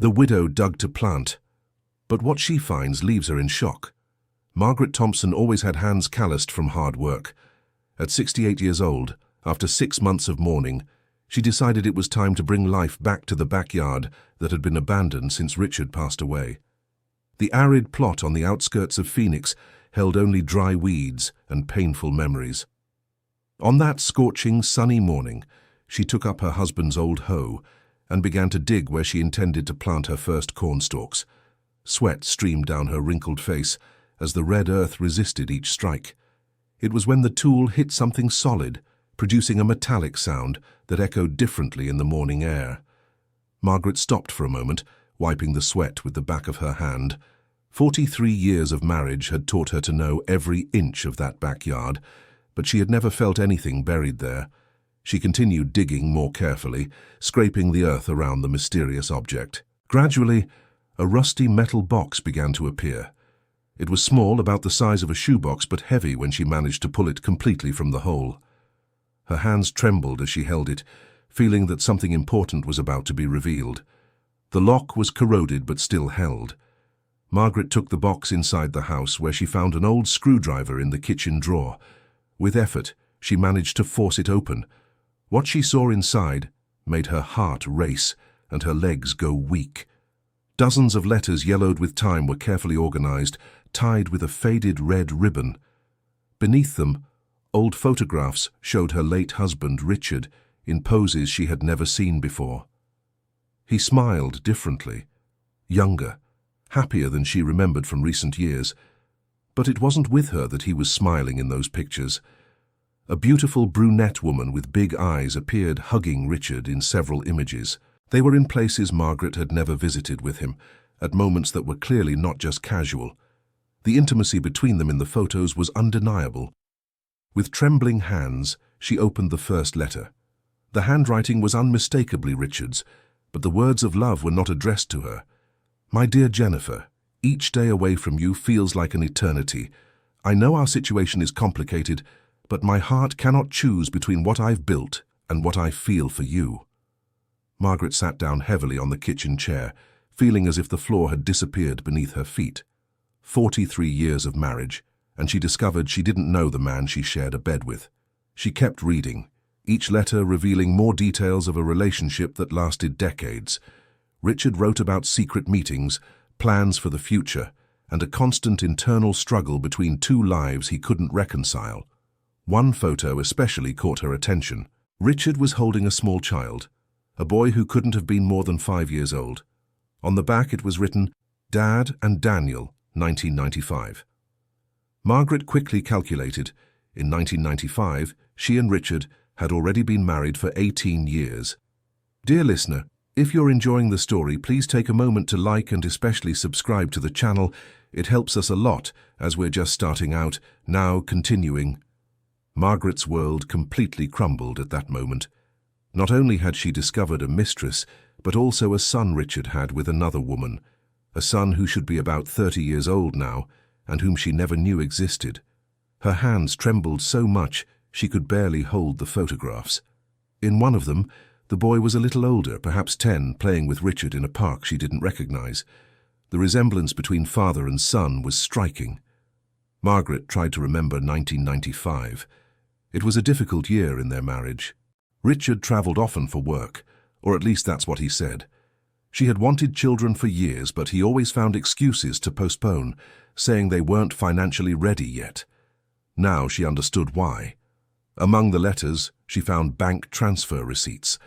The widow dug to plant, but what she finds leaves her in shock. Margaret Thompson always had hands calloused from hard work. At 68 years old, after 6 months of mourning, she decided it was time to bring life back to the backyard that had been abandoned since Richard passed away. The arid plot on the outskirts of Phoenix held only dry weeds and painful memories. On that scorching, sunny morning, she took up her husband's old hoe and began to dig where she intended to plant her first cornstalks. Sweat streamed down her wrinkled face as the red earth resisted each strike. It was when the tool hit something solid, producing a metallic sound that echoed differently in the morning air. Margaret stopped for a moment, wiping the sweat with the back of her hand. 43 years of marriage had taught her to know every inch of that backyard, but she had never felt anything buried there. She continued digging more carefully, scraping the earth around the mysterious object. Gradually, a rusty metal box began to appear. It was small, about the size of a shoebox, but heavy when she managed to pull it completely from the hole. Her hands trembled as she held it, feeling that something important was about to be revealed. The lock was corroded but still held. Margaret took the box inside the house, where she found an old screwdriver in the kitchen drawer. With effort, she managed to force it open. What she saw inside made her heart race and her legs go weak. Dozens of letters yellowed with time were carefully organized, tied with a faded red ribbon. Beneath them, old photographs showed her late husband, Richard, in poses she had never seen before. He smiled differently, younger, happier than she remembered from recent years. But it wasn't with her that he was smiling in those pictures. A beautiful brunette woman with big eyes appeared hugging Richard in several images. They were in places Margaret had never visited with him, at moments that were clearly not just casual. The intimacy between them in the photos was undeniable. With trembling hands, she opened the first letter. The handwriting was unmistakably Richard's, but the words of love were not addressed to her. "My dear Jennifer, each day away from you feels like an eternity. I know our situation is complicated, but my heart cannot choose between what I've built and what I feel for you." Margaret sat down heavily on the kitchen chair, feeling as if the floor had disappeared beneath her feet. 43 years of marriage, and she discovered she didn't know the man she shared a bed with. She kept reading, each letter revealing more details of a relationship that lasted decades. Richard wrote about secret meetings, plans for the future, and a constant internal struggle between two lives he couldn't reconcile. One photo especially caught her attention. Richard was holding a small child, a boy who couldn't have been more than 5 years old. On the back it was written, "Dad and Daniel, 1995. Margaret quickly calculated, in 1995, she and Richard had already been married for 18 years. Dear listener, if you're enjoying the story, please take a moment to like and especially subscribe to the channel. It helps us a lot as we're just starting out. Now continuing. Margaret's world completely crumbled at that moment. Not only had she discovered a mistress, but also a son Richard had with another woman, a son who should be about 30 years old now, and whom she never knew existed. Her hands trembled so much she could barely hold the photographs. In one of them, the boy was a little older, perhaps 10, playing with Richard in a park she didn't recognize. The resemblance between father and son was striking. Margaret tried to remember 1995. It was a difficult year in their marriage. Richard traveled often for work, or at least that's what he said. She had wanted children for years, but he always found excuses to postpone, saying they weren't financially ready yet. Now she understood why. Among the letters, she found bank transfer receipts,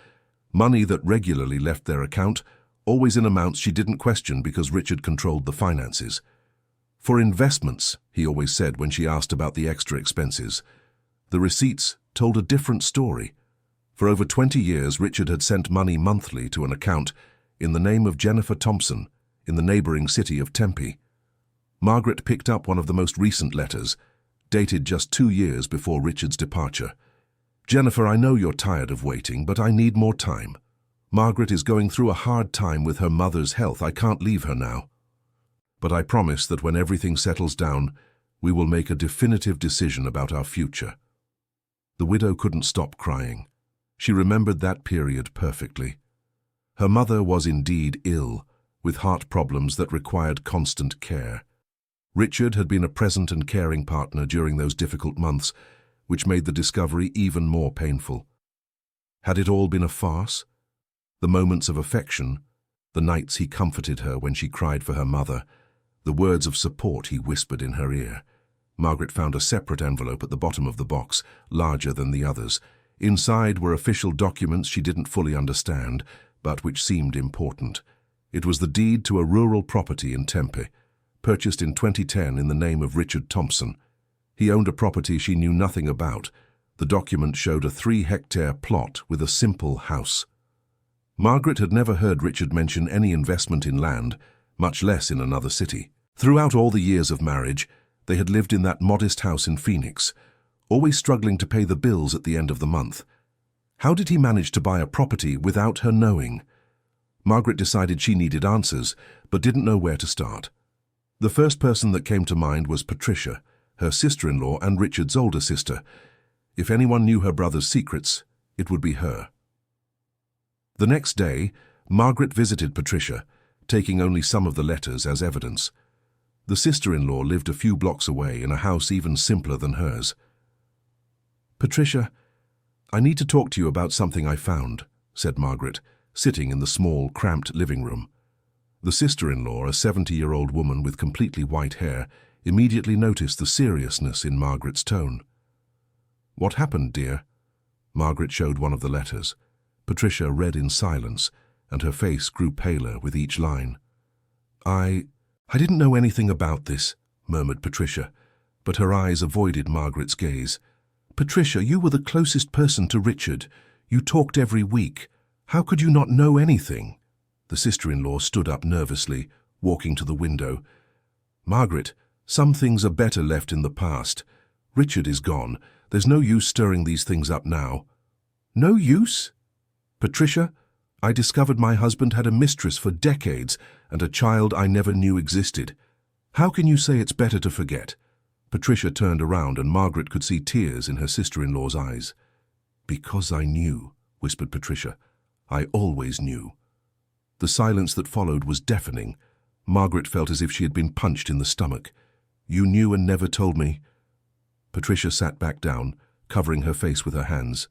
money that regularly left their account, always in amounts she didn't question because Richard controlled the finances. For investments, he always said when she asked about the extra expenses. The receipts told a different story. For over 20 years, Richard had sent money monthly to an account in the name of Jennifer Thompson in the neighboring city of Tempe. Margaret picked up one of the most recent letters, dated just 2 years before Richard's departure. "Jennifer, I know you're tired of waiting, but I need more time. Margaret is going through a hard time with her mother's health. I can't leave her now. But I promise that when everything settles down, we will make a definitive decision about our future." The widow couldn't stop crying. She remembered that period perfectly. Her mother was indeed ill, with heart problems that required constant care. Richard had been a present and caring partner during those difficult months, which made the discovery even more painful. Had it all been a farce? The moments of affection, the nights he comforted her when she cried for her mother, the words of support he whispered in her ear. Margaret found a separate envelope at the bottom of the box, larger than the others. Inside were official documents she didn't fully understand, but which seemed important. It was the deed to a rural property in Tempe, purchased in 2010 in the name of Richard Thompson. He owned a property she knew nothing about. The document showed a 3-hectare plot with a simple house. Margaret had never heard Richard mention any investment in land, much less in another city. Throughout all the years of marriage, they had lived in that modest house in Phoenix, always struggling to pay the bills at the end of the month. How did he manage to buy a property without her knowing? Margaret decided she needed answers, but didn't know where to start. The first person that came to mind was Patricia, her sister-in-law and Richard's older sister. If anyone knew her brother's secrets, it would be her. The next day, Margaret visited Patricia, taking only some of the letters as evidence. The sister-in-law lived a few blocks away in a house even simpler than hers. "Patricia, I need to talk to you about something I found," said Margaret, sitting in the small, cramped living room. The sister-in-law, a 70-year-old woman with completely white hair, immediately noticed the seriousness in Margaret's tone. "What happened, dear?" Margaret showed one of the letters. Patricia read in silence, and her face grew paler with each line. I didn't know anything about this," murmured Patricia, but her eyes avoided Margaret's gaze. "Patricia, you were the closest person to Richard. You talked every week. How could you not know anything?" The sister-in-law stood up nervously, walking to the window. "Margaret, some things are better left in the past. Richard is gone. There's no use stirring these things up now." "No use?" "Patricia, I discovered my husband had a mistress for decades and a child I never knew existed. How can you say it's better to forget?" Patricia turned around and Margaret could see tears in her sister-in-law's eyes. "Because I knew," whispered Patricia. "I always knew." The silence that followed was deafening. Margaret felt as if she had been punched in the stomach. "You knew and never told me?" Patricia sat back down, covering her face with her hands.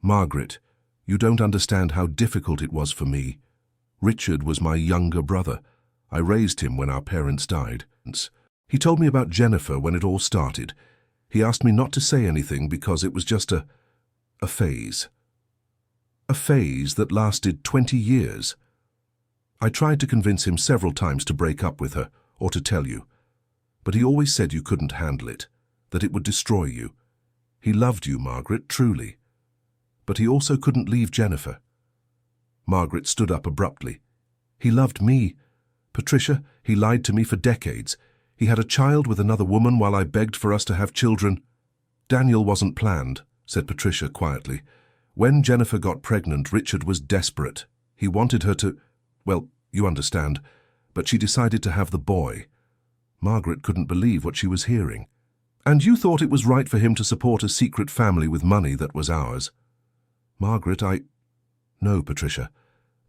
"Margaret, you don't understand how difficult it was for me. Richard was my younger brother. I raised him when our parents died. He told me about Jennifer when it all started. He asked me not to say anything because it was just a phase. A phase that lasted 20 years. I tried to convince him several times to break up with her or to tell you. But he always said you couldn't handle it, that it would destroy you. He loved you, Margaret, truly. But he also couldn't leave Jennifer." Margaret stood up abruptly. "He loved me. Patricia, he lied to me for decades. He had a child with another woman while I begged for us to have children." "Daniel wasn't planned," said Patricia quietly. "When Jennifer got pregnant, Richard was desperate. He wanted her to, well, you understand, but she decided to have the boy." Margaret couldn't believe what she was hearing. "And you thought it was right for him to support a secret family with money that was ours?" "Margaret, No, Patricia.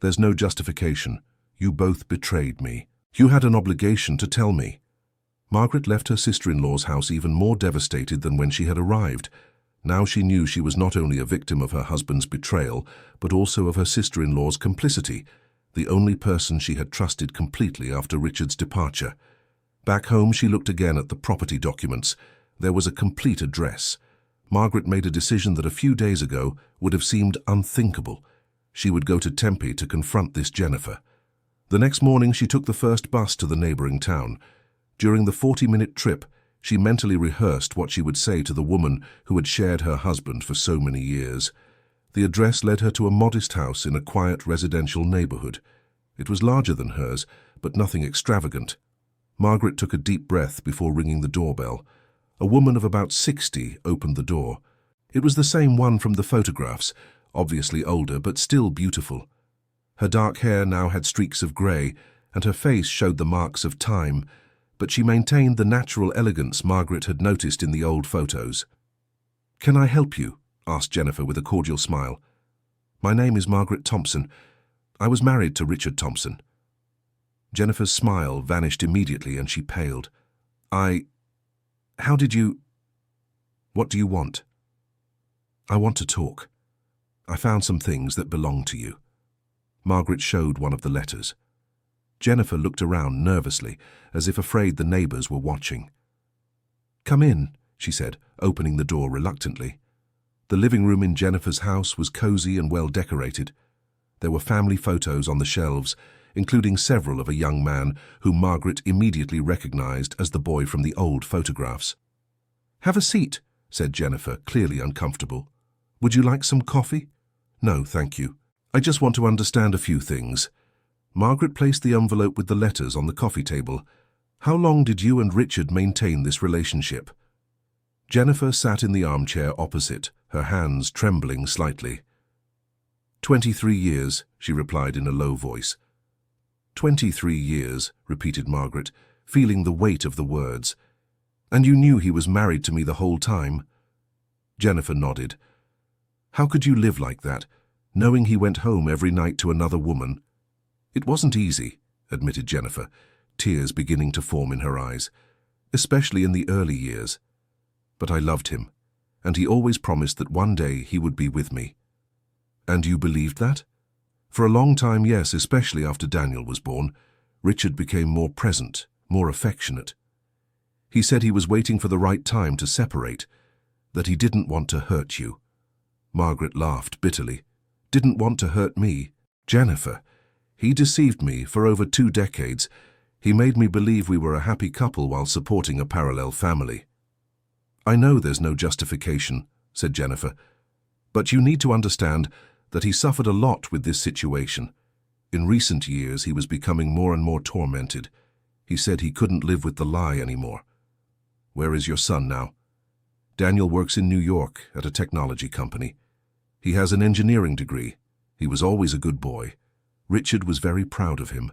There's no justification. You both betrayed me. You had an obligation to tell me." Margaret left her sister-in-law's house even more devastated than when she had arrived. Now she knew she was not only a victim of her husband's betrayal, but also of her sister-in-law's complicity, the only person she had trusted completely after Richard's departure. Back home, she looked again at the property documents. There was a complete address. Margaret made a decision that a few days ago would have seemed unthinkable. She would go to Tempe to confront this Jennifer. The next morning, she took the first bus to the neighboring town. During the 40-minute trip, she mentally rehearsed what she would say to the woman who had shared her husband for so many years. The address led her to a modest house in a quiet residential neighborhood. It was larger than hers, but nothing extravagant. Margaret took a deep breath before ringing the doorbell. A woman of about 60 opened the door. It was the same one from the photographs, obviously older but still beautiful. Her dark hair now had streaks of grey, and her face showed the marks of time, but she maintained the natural elegance Margaret had noticed in the old photos. "Can I help you?" asked Jennifer with a cordial smile. "My name is Margaret Thompson. I was married to Richard Thompson." Jennifer's smile vanished immediately and she paled. How did you... What do you want? I want to talk. I found some things that belong to you. Margaret showed one of the letters. Jennifer looked around nervously, as if afraid the neighbors were watching. Come in, she said, opening the door reluctantly. The living room in Jennifer's house was cozy and well decorated. There were family photos on the shelves, including several of a young man whom Margaret immediately recognized as the boy from the old photographs. Have a seat, said Jennifer, clearly uncomfortable. Would you like some coffee? No, thank you. I just want to understand a few things. Margaret placed the envelope with the letters on the coffee table. How long did you and Richard maintain this relationship? Jennifer sat in the armchair opposite, her hands trembling slightly. 23 years, she replied in a low voice. 23 years, repeated Margaret, feeling the weight of the words. And you knew he was married to me the whole time? Jennifer nodded. How could you live like that, knowing he went home every night to another woman? It wasn't easy, admitted Jennifer, tears beginning to form in her eyes, especially in the early years. But I loved him, and he always promised that one day he would be with me. And you believed that? For a long time, yes, especially after Daniel was born. Richard became more present, more affectionate. He said he was waiting for the right time to separate, that he didn't want to hurt you. Margaret laughed bitterly. Didn't want to hurt me? Jennifer, he deceived me for over 2 decades. He made me believe we were a happy couple while supporting a parallel family. I know there's no justification, said Jennifer, but you need to understand that he suffered a lot with this situation. In recent years, he was becoming more and more tormented. He said he couldn't live with the lie anymore. Where is your son now? Daniel works in New York at a technology company. He has an engineering degree. He was always a good boy. Richard was very proud of him.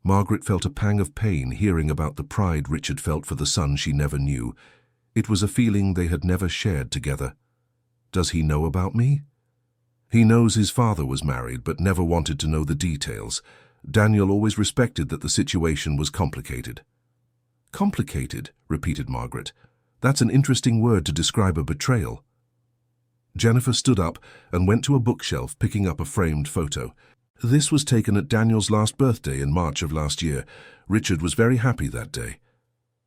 Margaret felt a pang of pain hearing about the pride Richard felt for the son she never knew. It was a feeling they had never shared together. Does he know about me? He knows his father was married, but never wanted to know the details. Daniel always respected that the situation was complicated. Complicated, repeated Margaret. That's an interesting word to describe a betrayal. Jennifer stood up and went to a bookshelf, picking up a framed photo. This was taken at Daniel's last birthday in March of last year. Richard was very happy that day.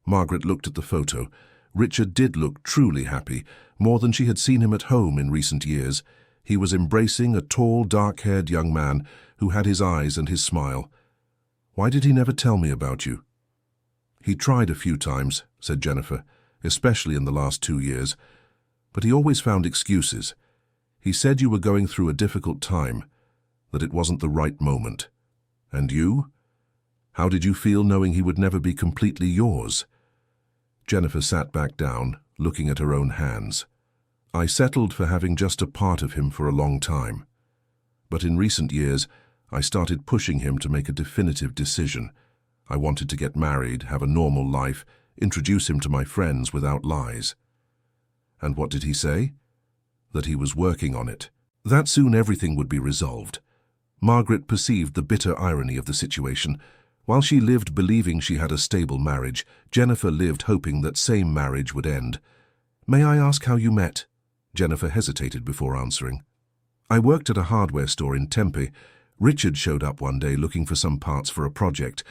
Margaret looked at the photo. Richard did look truly happy, more than she had seen him at home in recent years. He was embracing a tall, dark-haired young man who had his eyes and his smile. Why did he never tell me about you? He tried a few times, said Jennifer, especially in the last 2 years, but he always found excuses. He said you were going through a difficult time, that it wasn't the right moment. And you? How did you feel knowing he would never be completely yours? Jennifer sat back down, looking at her own hands. I settled for having just a part of him for a long time. But in recent years, I started pushing him to make a definitive decision. I wanted to get married, have a normal life, introduce him to my friends without lies. And what did he say? That he was working on it. That soon everything would be resolved. Margaret perceived the bitter irony of the situation. While she lived believing she had a stable marriage, Jennifer lived hoping that same marriage would end. May I ask how you met? Jennifer hesitated before answering. I worked at a hardware store in Tempe. Richard showed up one day looking for some parts for a project.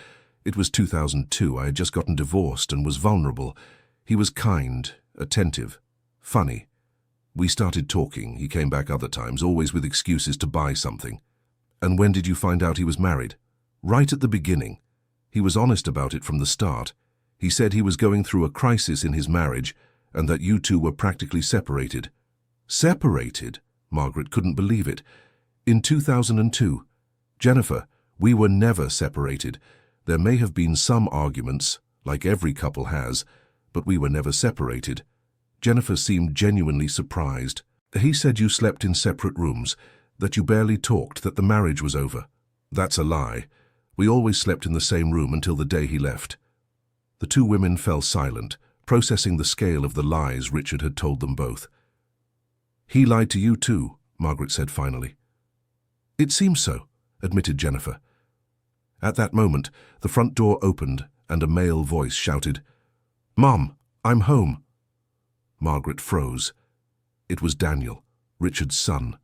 It was 2002. I had just gotten divorced and was vulnerable. He was kind, attentive, funny. We started talking. He came back other times, always with excuses to buy something. And when did you find out he was married? Right at the beginning. He was honest about it from the start. He said he was going through a crisis in his marriage and that you two were practically separated. Separated? Margaret couldn't believe it. In 2002. Jennifer, we were never separated. There may have been some arguments, like every couple has, but we were never separated. Jennifer seemed genuinely surprised. He said you slept in separate rooms, that you barely talked, that the marriage was over. That's a lie. We always slept in the same room until the day he left. The two women fell silent, processing the scale of the lies Richard had told them both. He lied to you too, Margaret said finally. It seems so, admitted Jennifer. At that moment, the front door opened and a male voice shouted, "Mom, I'm home." Margaret froze. It was Daniel, Richard's son.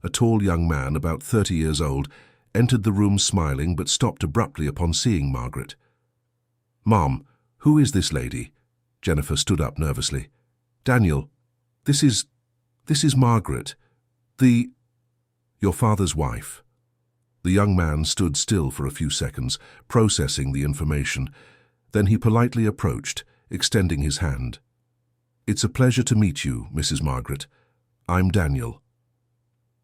A tall young man, about 30 years old, entered the room smiling but stopped abruptly upon seeing Margaret. "Mom, who is this lady?" Jennifer stood up nervously. "Daniel, this is Margaret, your father's wife." The young man stood still for a few seconds, processing the information. Then he politely approached, extending his hand. "It's a pleasure to meet you, Mrs. Margaret. I'm Daniel."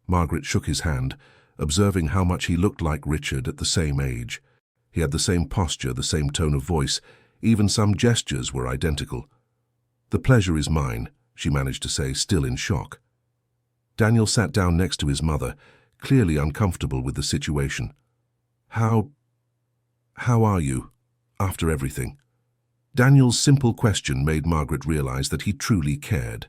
Margaret shook his hand, observing how much he looked like Richard at the same age. He had the same posture, the same tone of voice, even some gestures were identical. "The pleasure is mine," she managed to say, still in shock. Daniel sat down next to his mother, clearly uncomfortable with the situation. How are you, after everything?" Daniel's simple question made Margaret realize that he truly cared.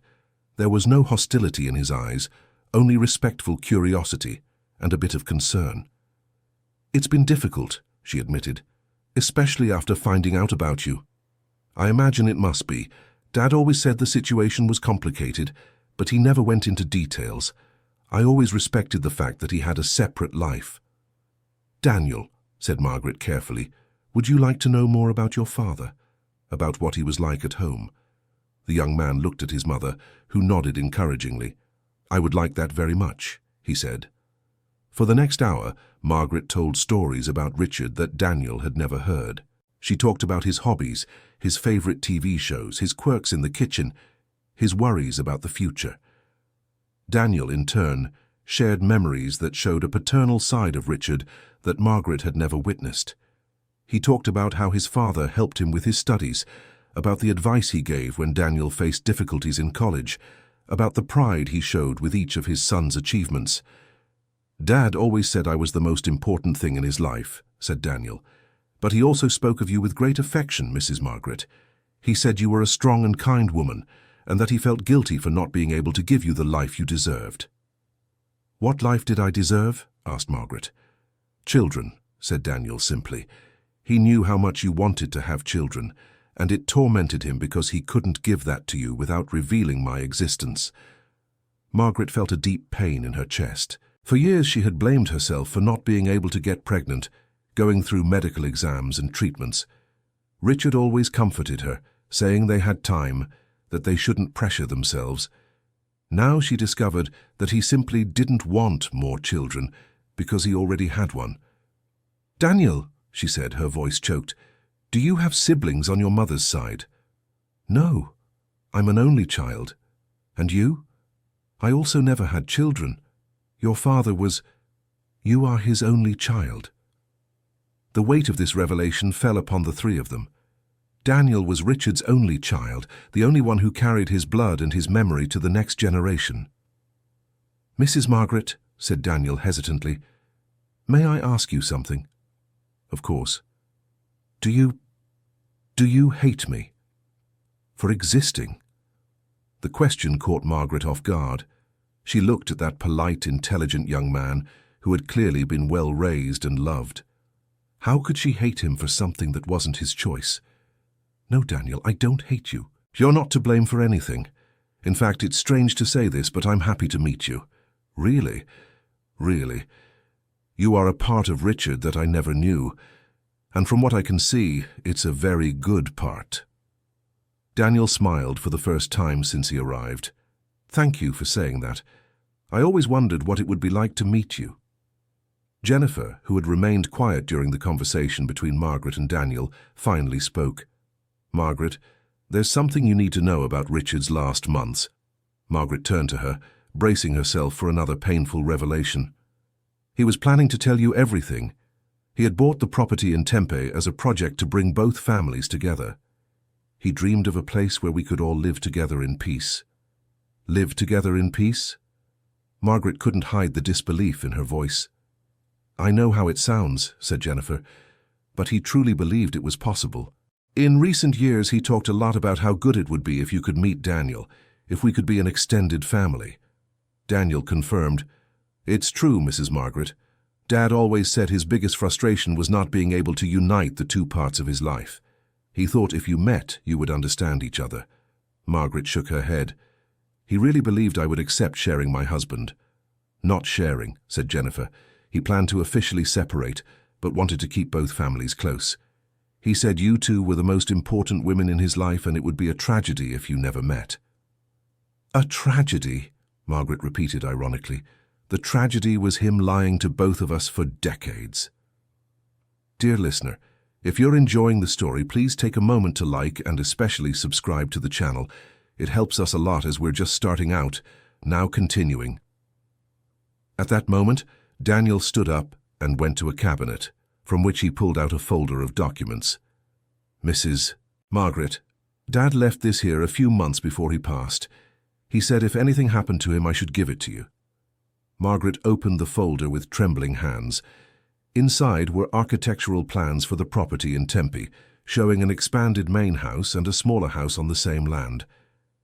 There was no hostility in his eyes, only respectful curiosity and a bit of concern. "It's been difficult," she admitted, "especially after finding out about you." "I imagine it must be. Dad always said the situation was complicated, but he never went into details. I always respected the fact that he had a separate life." "Daniel," said Margaret carefully, "would you like to know more about your father? About what he was like at home?" The young man looked at his mother, who nodded encouragingly. "I would like that very much," he said. For the next hour, Margaret told stories about Richard that Daniel had never heard. She talked about his hobbies, his favorite TV shows, his quirks in the kitchen, his worries about the future. Daniel, in turn, shared memories that showed a paternal side of Richard that Margaret had never witnessed. He talked about how his father helped him with his studies, about the advice he gave when Daniel faced difficulties in college, about the pride he showed with each of his son's achievements. "Dad always said I was the most important thing in his life," said Daniel. "But he also spoke of you with great affection, Mrs. Margaret. He said you were a strong and kind woman, and that he felt guilty for not being able to give you the life you deserved." "What life did I deserve?" asked Margaret. "Children," said Daniel simply. "He knew how much you wanted to have children, and it tormented him because he couldn't give that to you without revealing my existence." Margaret felt a deep pain in her chest. For years she had blamed herself for not being able to get pregnant, going through medical exams and treatments. Richard always comforted her, saying they had time, that they shouldn't pressure themselves. Now she discovered that he simply didn't want more children because he already had one. "Daniel," she said, her voice choked, "do you have siblings on your mother's side?" "No, I'm an only child. And you?" "I also never had children. Your father was... You are his only child." The weight of this revelation fell upon the three of them. Daniel was Richard's only child, the only one who carried his blood and his memory to the next generation. "Mrs. Margaret," said Daniel hesitantly, "may I ask you something?" "Of course." Do you hate me for existing?" The question caught Margaret off guard. She looked at that polite, intelligent young man who had clearly been well raised and loved. How could she hate him for something that wasn't his choice? "No, Daniel, I don't hate you. You're not to blame for anything. In fact, it's strange to say this, but I'm happy to meet you. Really, really. You are a part of Richard that I never knew, and from what I can see, it's a very good part." Daniel smiled for the first time since he arrived. "Thank you for saying that. I always wondered what it would be like to meet you." Jennifer, who had remained quiet during the conversation between Margaret and Daniel, finally spoke. "Margaret, there's something you need to know about Richard's last months." Margaret turned to her, bracing herself for another painful revelation. "He was planning to tell you everything. He had bought the property in Tempe as a project to bring both families together. He dreamed of a place where we could all live together in peace." "Live together in peace?" Margaret couldn't hide the disbelief in her voice. "I know how it sounds," said Jennifer, "but he truly believed it was possible. In recent years, he talked a lot about how good it would be if you could meet Daniel, if we could be an extended family." Daniel confirmed, "It's true, Mrs. Margaret. Dad always said his biggest frustration was not being able to unite the two parts of his life. He thought if you met, you would understand each other. Margaret shook her head. He really believed I would accept sharing my husband. Not sharing, said Jennifer. He planned to officially separate, but wanted to keep both families close. He said you two were the most important women in his life and it would be a tragedy if you never met. A tragedy, Margaret repeated ironically. The tragedy was him lying to both of us for decades. Dear listener, if you're enjoying the story, please take a moment to like and especially subscribe to the channel. It helps us a lot as we're just starting out, now continuing. At that moment, Daniel stood up and went to a cabinet, from which he pulled out a folder of documents. Mrs. Margaret, Dad left this here a few months before he passed. He said if anything happened to him, I should give it to you. Margaret opened the folder with trembling hands. Inside were architectural plans for the property in Tempe, showing an expanded main house and a smaller house on the same land.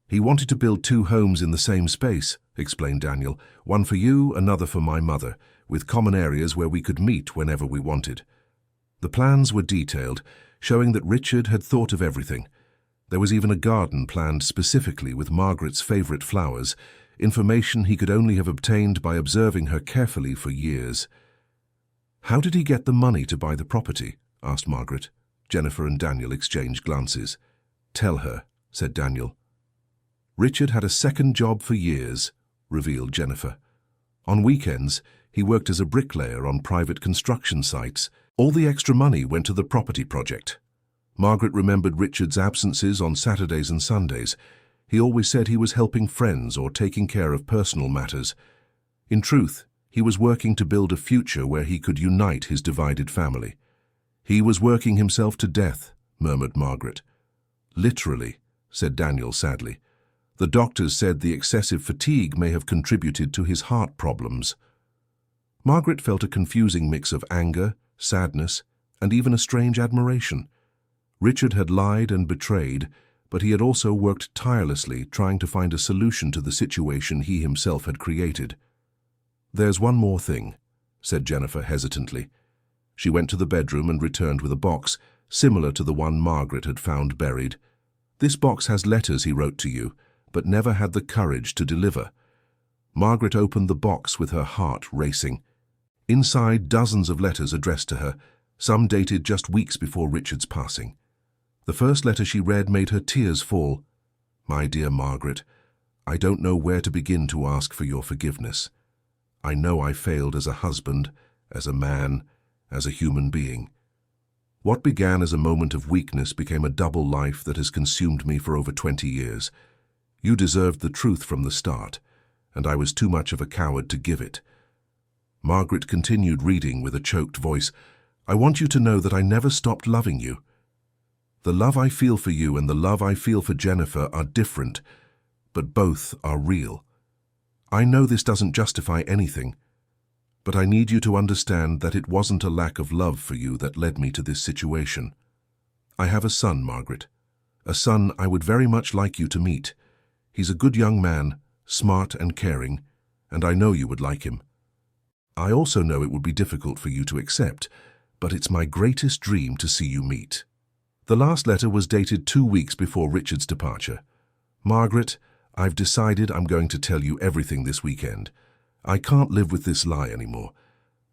He wanted to build 2 homes in the same space, explained Daniel, one for you, another for my mother, with common areas where we could meet whenever we wanted. The plans were detailed, showing that Richard had thought of everything. There was even a garden planned specifically with Margaret's favorite flowers, information he could only have obtained by observing her carefully for years. How did he get the money to buy the property? Asked Margaret. Jennifer and Daniel exchanged glances. Tell her, said Daniel. Richard had a second job for years, revealed Jennifer. On weekends, he worked as a bricklayer on private construction sites. All the extra money went to the property project. Margaret remembered Richard's absences on Saturdays and Sundays. He always said he was helping friends or taking care of personal matters. In truth, he was working to build a future where he could unite his divided family. He was working himself to death, murmured Margaret. Literally, said Daniel sadly. The doctors said the excessive fatigue may have contributed to his heart problems. Margaret felt a confusing mix of anger, sadness, and even a strange admiration. Richard had lied and betrayed, but he had also worked tirelessly trying to find a solution to the situation he himself had created. There's one more thing, said Jennifer hesitantly. She went to the bedroom and returned with a box, similar to the one Margaret had found buried. This box has letters he wrote to you, but never had the courage to deliver. Margaret opened the box with her heart racing. Inside, dozens of letters addressed to her, some dated just weeks before Richard's passing. The first letter she read made her tears fall. My dear Margaret, I don't know where to begin to ask for your forgiveness. I know I failed as a husband, as a man, as a human being. What began as a moment of weakness became a double life that has consumed me for over 20 years. You deserved the truth from the start, and I was too much of a coward to give it. Margaret continued reading with a choked voice. I want you to know that I never stopped loving you. The love I feel for you and the love I feel for Jennifer are different, but both are real. I know this doesn't justify anything, but I need you to understand that it wasn't a lack of love for you that led me to this situation. I have a son, Margaret, a son I would very much like you to meet. He's a good young man, smart and caring, and I know you would like him. I also know it would be difficult for you to accept, but it's my greatest dream to see you meet. The last letter was dated 2 weeks before Richard's departure. Margaret, I've decided I'm going to tell you everything this weekend. I can't live with this lie anymore.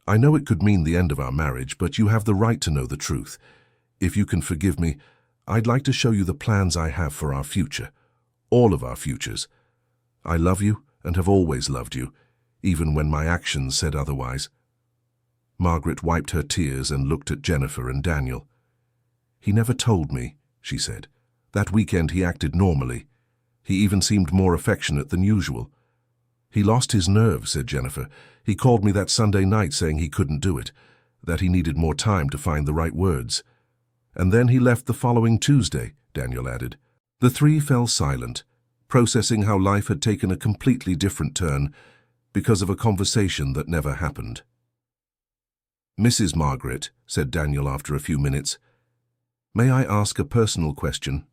I know it could mean the end of our marriage, but you have the right to know the truth. If you can forgive me, I'd like to show you the plans I have for our future. All of our futures. I love you and have always loved you, even when my actions said otherwise. Margaret wiped her tears and looked at Jennifer and Daniel. He never told me, she said. That weekend he acted normally. He even seemed more affectionate than usual. He lost his nerve, said Jennifer. He called me that Sunday night saying he couldn't do it, that he needed more time to find the right words. And then he left the following Tuesday, Daniel added. The three fell silent, processing how life had taken a completely different turn because of a conversation that never happened. Mrs. Margaret, said Daniel after a few minutes, may I ask a personal question?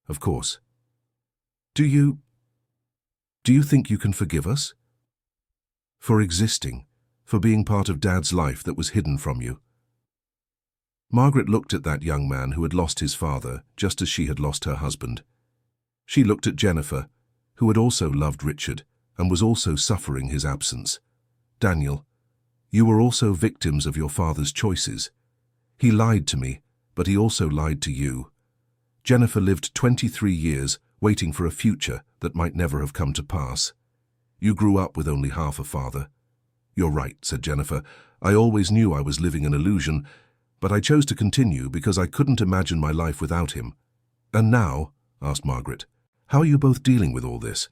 Of course. Do you think you can forgive us? For existing, for being part of Dad's life that was hidden from you. Margaret looked at that young man who had lost his father just as she had lost her husband. She looked at Jennifer, who had also loved Richard and was also suffering his absence. Daniel, you were also victims of your father's choices. He lied to me, but he also lied to you. Jennifer lived 23 years waiting for a future that might never have come to pass. You grew up with only half a father. You're right, said Jennifer. I always knew I was living an illusion, but I chose to continue because I couldn't imagine my life without him. And now, asked Margaret, how are you both dealing with all this?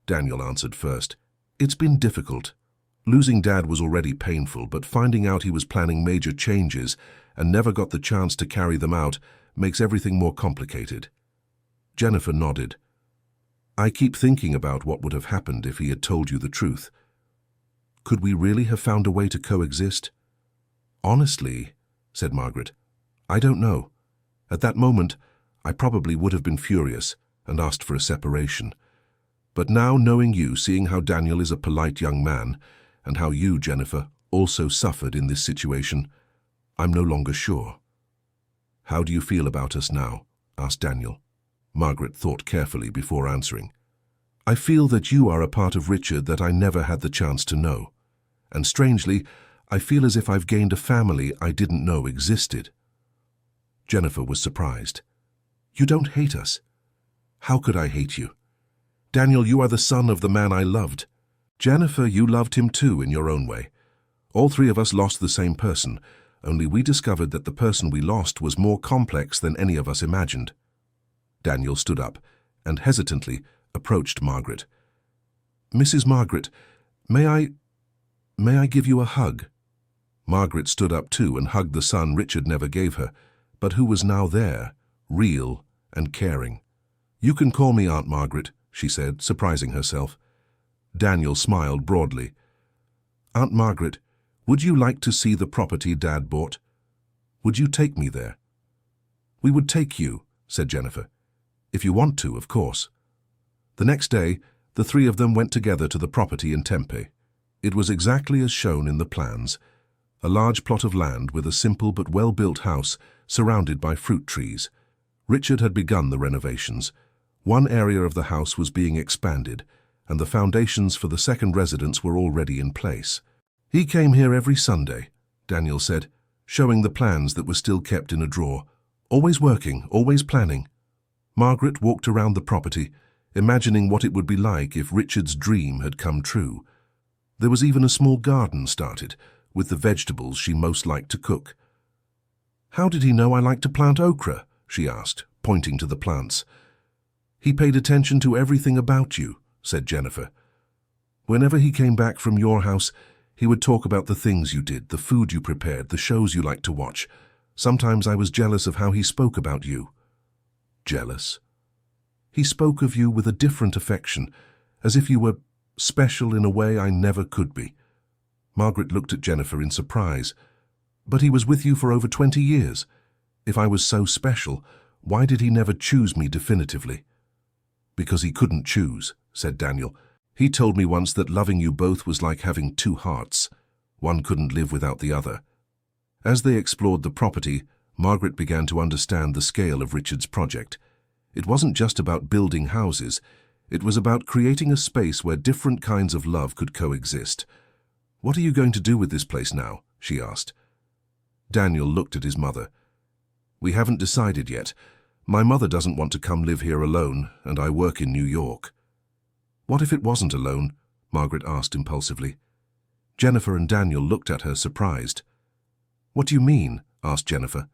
Daniel answered first. It's been difficult. Losing Dad was already painful, but finding out he was planning major changes and never got the chance to carry them out makes everything more complicated. Jennifer nodded. I keep thinking about what would have happened if he had told you the truth. Could we really have found a way to coexist? Honestly, said Margaret, I don't know. At that moment, I probably would have been furious and asked for a separation. But now, knowing you, seeing how Daniel is a polite young man, and how you, Jennifer, also suffered in this situation, I'm no longer sure. How do you feel about us now? Asked Daniel. Margaret thought carefully before answering. I feel that you are a part of Richard that I never had the chance to know. And strangely, I feel as if I've gained a family I didn't know existed. Jennifer was surprised. You don't hate us. How could I hate you? Daniel, you are the son of the man I loved. Jennifer, you loved him too in your own way. All three of us lost the same person, only we discovered that the person we lost was more complex than any of us imagined. Daniel stood up and hesitantly approached Margaret. Mrs. Margaret, may I give you a hug? Margaret stood up too and hugged the son Richard never gave her, but who was now there, real and caring. You can call me Aunt Margaret, she said, surprising herself. Daniel smiled broadly. Aunt Margaret, would you like to see the property Dad bought? Would you take me there? We would take you, said Jennifer. If you want to, of course. The next day, the three of them went together to the property in Tempe. It was exactly as shown in the plans. A large plot of land with a simple but well-built house surrounded by fruit trees. Richard had begun the renovations. One area of the house was being expanded, and the foundations for the second residence were already in place. He came here every Sunday, Daniel said, showing the plans that were still kept in a drawer. Always working, always planning. Margaret walked around the property, imagining what it would be like if Richard's dream had come true. There was even a small garden started, with the vegetables she most liked to cook. How did he know I liked to plant okra? She asked, pointing to the plants. He paid attention to everything about you, said Jennifer. Whenever he came back from your house, he would talk about the things you did, the food you prepared, the shows you liked to watch. Sometimes I was jealous of how he spoke about you. Jealous? He spoke of you with a different affection, as if you were special in a way I never could be. Margaret looked at Jennifer in surprise. But he was with you for over 20 years. If I was so special, why did he never choose me definitively? Because he couldn't choose, said Daniel. He told me once that loving you both was like having two hearts. One couldn't live without the other. As they explored the property, Margaret began to understand the scale of Richard's project. It wasn't just about building houses. It was about creating a space where different kinds of love could coexist. What are you going to do with this place now? She asked. Daniel looked at his mother. We haven't decided yet. My mother doesn't want to come live here alone, and I work in New York. What if it wasn't alone? Margaret asked impulsively. Jennifer and Daniel looked at her surprised. What do you mean? Asked Jennifer.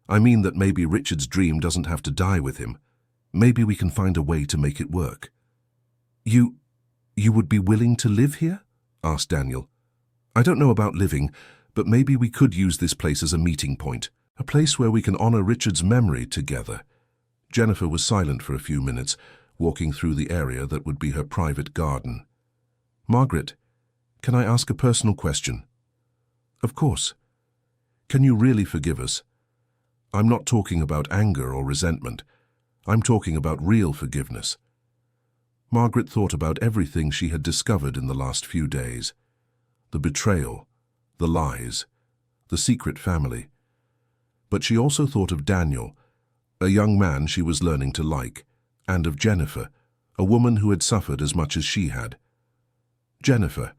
I mean that maybe Richard's dream doesn't have to die with him. Maybe we can find a way to make it work. You would be willing to live here? Asked Daniel. I don't know about living, but maybe we could use this place as a meeting point, a place where we can honor Richard's memory together. Jennifer was silent for a few minutes, walking through the area that would be her private garden. Margaret, can I ask a personal question? Of course. Can you really forgive us? I'm not talking about anger or resentment. I'm talking about real forgiveness. Margaret thought about everything she had discovered in the last few days. The betrayal, the lies, the secret family. But she also thought of Daniel, a young man she was learning to like, and of Jennifer, a woman who had suffered as much as she had. Jennifer,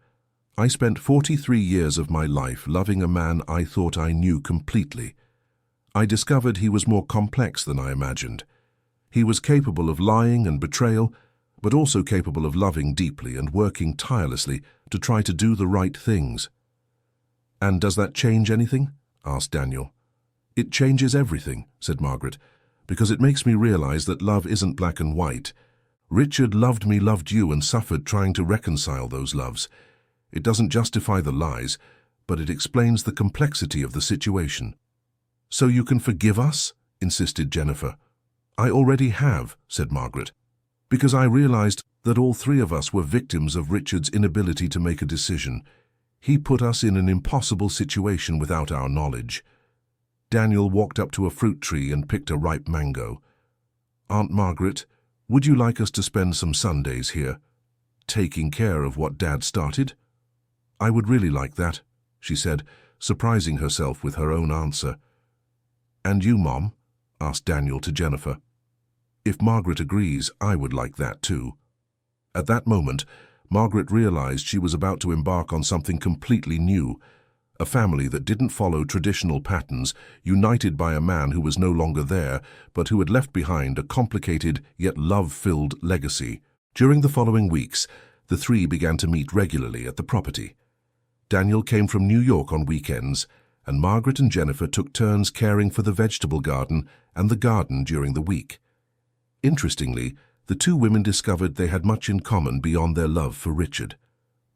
I spent 43 years of my life loving a man I thought I knew completely. I discovered he was more complex than I imagined. He was capable of lying and betrayal, but also capable of loving deeply and working tirelessly to try to do the right things. And does that change anything? Asked Daniel. It changes everything, said Margaret, because it makes me realize that love isn't black and white. Richard loved me, loved you, and suffered trying to reconcile those loves. It doesn't justify the lies, but it explains the complexity of the situation. So you can forgive us? Insisted Jennifer. I already have, said Margaret, because I realized that all three of us were victims of Richard's inability to make a decision. He put us in an impossible situation without our knowledge. Daniel walked up to a fruit tree and picked a ripe mango. Aunt Margaret, would you like us to spend some Sundays here, taking care of what Dad started? I would really like that, she said, surprising herself with her own answer. And you, Mom? Asked Daniel to Jennifer. If Margaret agrees, I would like that too. At that moment, Margaret realized she was about to embark on something completely new, a family that didn't follow traditional patterns, united by a man who was no longer there, but who had left behind a complicated yet love-filled legacy. During the following weeks, the three began to meet regularly at the property. Daniel came from New York on weekends, and Margaret and Jennifer took turns caring for the vegetable garden and the garden during the week. Interestingly, the two women discovered they had much in common beyond their love for Richard.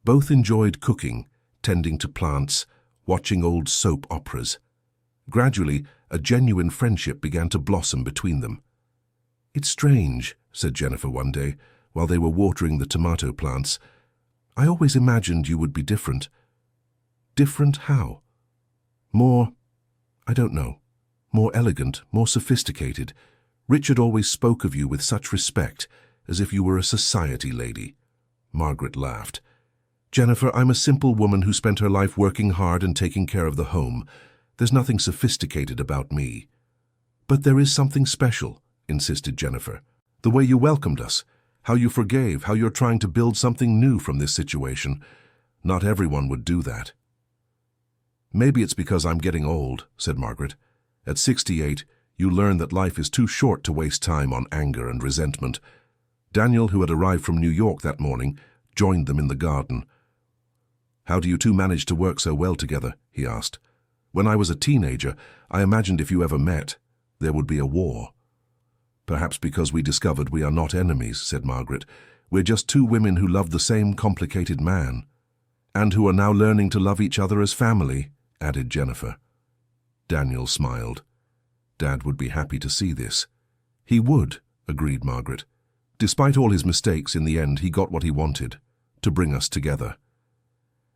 Both enjoyed cooking, tending to plants, watching old soap operas. Gradually, a genuine friendship began to blossom between them. It's strange, said Jennifer one day, while they were watering the tomato plants. I always imagined you would be different. Different how? I don't know, more elegant, more sophisticated. Richard always spoke of you with such respect, as if you were a society lady. Margaret laughed. Jennifer, I'm a simple woman who spent her life working hard and taking care of the home. There's nothing sophisticated about me. But there is something special, insisted Jennifer. The way you welcomed us, how you forgave, how you're trying to build something new from this situation. Not everyone would do that. Maybe it's because I'm getting old, said Margaret. At 68, you learn that life is too short to waste time on anger and resentment. Daniel, who had arrived from New York that morning, joined them in the garden. How do you two manage to work so well together? He asked. When I was a teenager, I imagined if you ever met, there would be a war. Perhaps because we discovered we are not enemies, said Margaret. We're just two women who love the same complicated man, and who are now learning to love each other as family, added Jennifer. Daniel smiled. Dad would be happy to see this. He would, agreed Margaret. Despite all his mistakes, in the end he got what he wanted, to bring us together.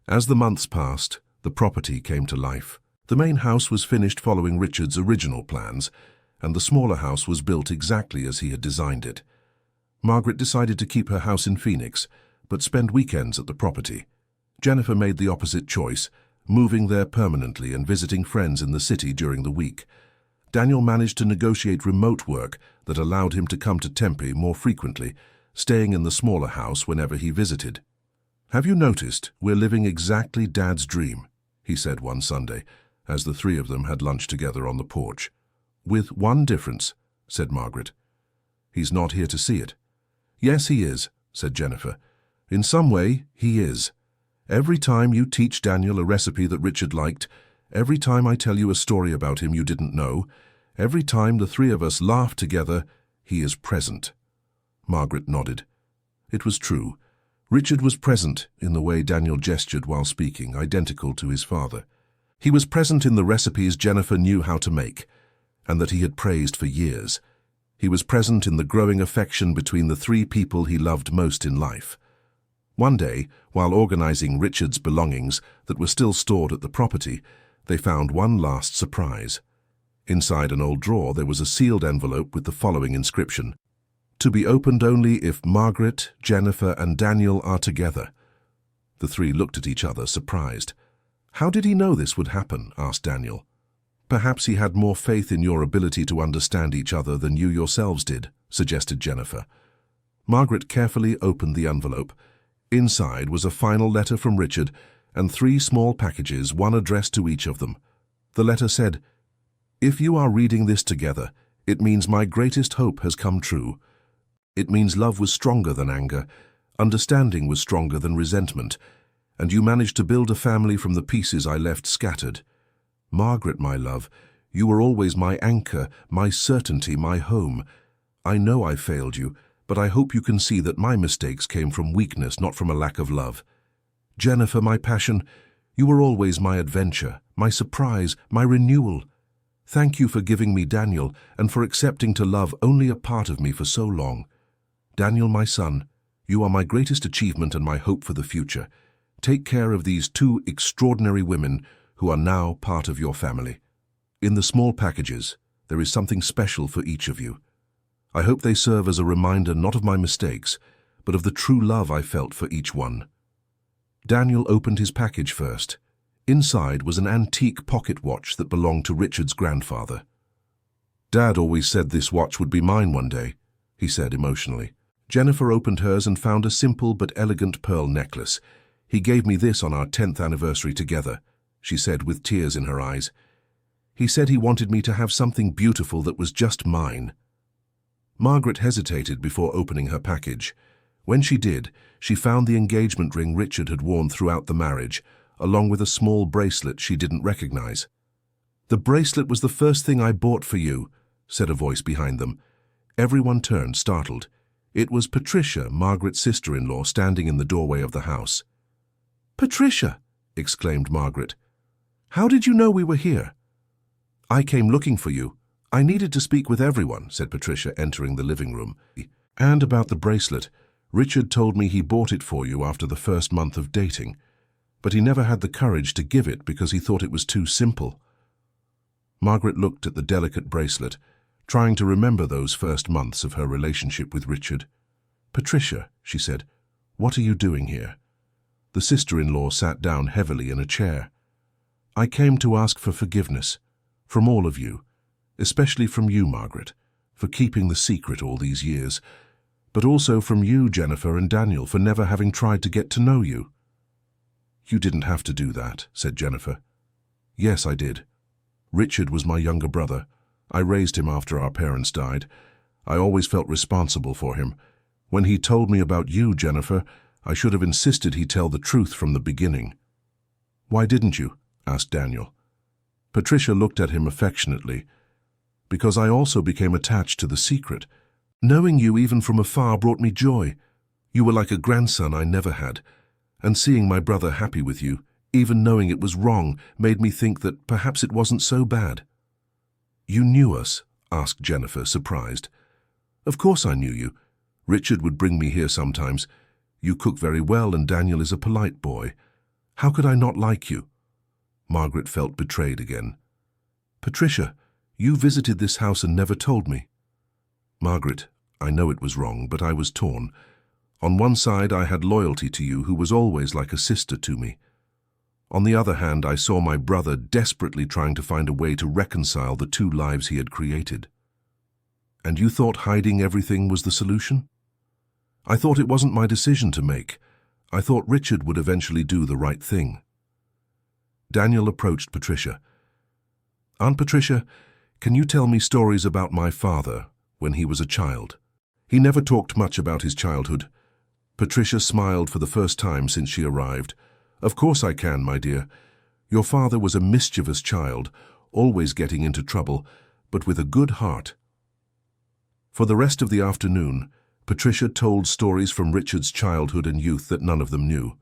As the months passed, the property came to life. The main house was finished following Richard's original plans, and the smaller house was built exactly as he had designed it. Margaret decided to keep her house in Phoenix, but spend weekends at the property. Jennifer made the opposite choice, moving there permanently and visiting friends in the city during the week. Daniel managed to negotiate remote work that allowed him to come to Tempe more frequently, staying in the smaller house whenever he visited. Have you noticed we're living exactly Dad's dream? He said one Sunday, as the three of them had lunch together on the porch. With one difference, said Margaret. He's not here to see it. Yes, he is, said Jennifer. In some way, he is. Every time you teach Daniel a recipe that Richard liked, every time I tell you a story about him you didn't know, every time the three of us laugh together, he is present. Margaret nodded. It was true. Richard was present in the way Daniel gestured while speaking, identical to his father. He was present in the recipes Jennifer knew how to make, and that he had praised for years. He was present in the growing affection between the three people he loved most in life. One day, while organizing Richard's belongings that were still stored at the property, they found one last surprise. Inside an old drawer there was a sealed envelope with the following inscription: "To be opened only if Margaret, Jennifer, and Daniel are together." The three looked at each other, surprised. How did he know this would happen? Asked Daniel. Perhaps he had more faith in your ability to understand each other than you yourselves did, suggested Jennifer. Margaret carefully opened the envelope. Inside was a final letter from Richard and 3 small packages, one addressed to each of them. The letter said, "If you are reading this together, it means my greatest hope has come true. It means love was stronger than anger, understanding was stronger than resentment, and you managed to build a family from the pieces I left scattered. Margaret, my love, you were always my anchor, my certainty, my home. I know I failed you, but I hope you can see that my mistakes came from weakness, not from a lack of love. Jennifer, my passion, you were always my adventure, my surprise, my renewal. Thank you for giving me Daniel and for accepting to love only a part of me for so long. Daniel, my son, you are my greatest achievement and my hope for the future. Take care of these 2 extraordinary women who are now part of your family. In the small packages, there is something special for each of you. I hope they serve as a reminder not of my mistakes, but of the true love I felt for each one." Daniel opened his package first. Inside was an antique pocket watch that belonged to Richard's grandfather. "Dad always said this watch would be mine one day," he said emotionally. Jennifer opened hers and found a simple but elegant pearl necklace. "He gave me this on our 10th anniversary together," she said with tears in her eyes. "He said he wanted me to have something beautiful that was just mine." Margaret hesitated before opening her package. When she did, she found the engagement ring Richard had worn throughout the marriage, along with a small bracelet she didn't recognize. "The bracelet was the first thing I bought for you," said a voice behind them. Everyone turned, startled. It was Patricia, Margaret's sister-in-law, standing in the doorway of the house. "Patricia!" exclaimed Margaret. "How did you know we were here?" "I came looking for you. I needed to speak with everyone," said Patricia, entering the living room. "And about the bracelet. Richard told me he bought it for you after the first month of dating, but he never had the courage to give it because he thought it was too simple." Margaret looked at the delicate bracelet, trying to remember those first months of her relationship with Richard. "Patricia," she said, "what are you doing here?" The sister-in-law sat down heavily in a chair. "I came to ask for forgiveness, from all of you, especially from you, Margaret, for keeping the secret all these years, but also from you, Jennifer and Daniel, for never having tried to get to know you." "You didn't have to do that," said Jennifer. "Yes, I did. Richard was my younger brother. I raised him after our parents died. I always felt responsible for him. When he told me about you, Jennifer, I should have insisted he tell the truth from the beginning." "Why didn't you?" asked Daniel. Patricia looked at him affectionately. "Because I also became attached to the secret. Knowing you even from afar brought me joy. You were like a grandson I never had. And seeing my brother happy with you, even knowing it was wrong, made me think that perhaps it wasn't so bad." "You knew us?" asked Jennifer, surprised. "Of course I knew you. Richard would bring me here sometimes. You cook very well and Daniel is a polite boy. How could I not like you?" Margaret felt betrayed again. "Patricia, you visited this house and never told me." "Margaret, I know it was wrong, but I was torn. On one side I had loyalty to you, who was always like a sister to me. On the other hand, I saw my brother desperately trying to find a way to reconcile the 2 lives he had created." "And you thought hiding everything was the solution?" "I thought it wasn't my decision to make. I thought Richard would eventually do the right thing." Daniel approached Patricia. "Aunt Patricia, can you tell me stories about my father when he was a child? He never talked much about his childhood." Patricia smiled for the first time since she arrived. "Of course I can, my dear. Your father was a mischievous child, always getting into trouble, but with a good heart." For the rest of the afternoon, Patricia told stories from Richard's childhood and youth that none of them knew.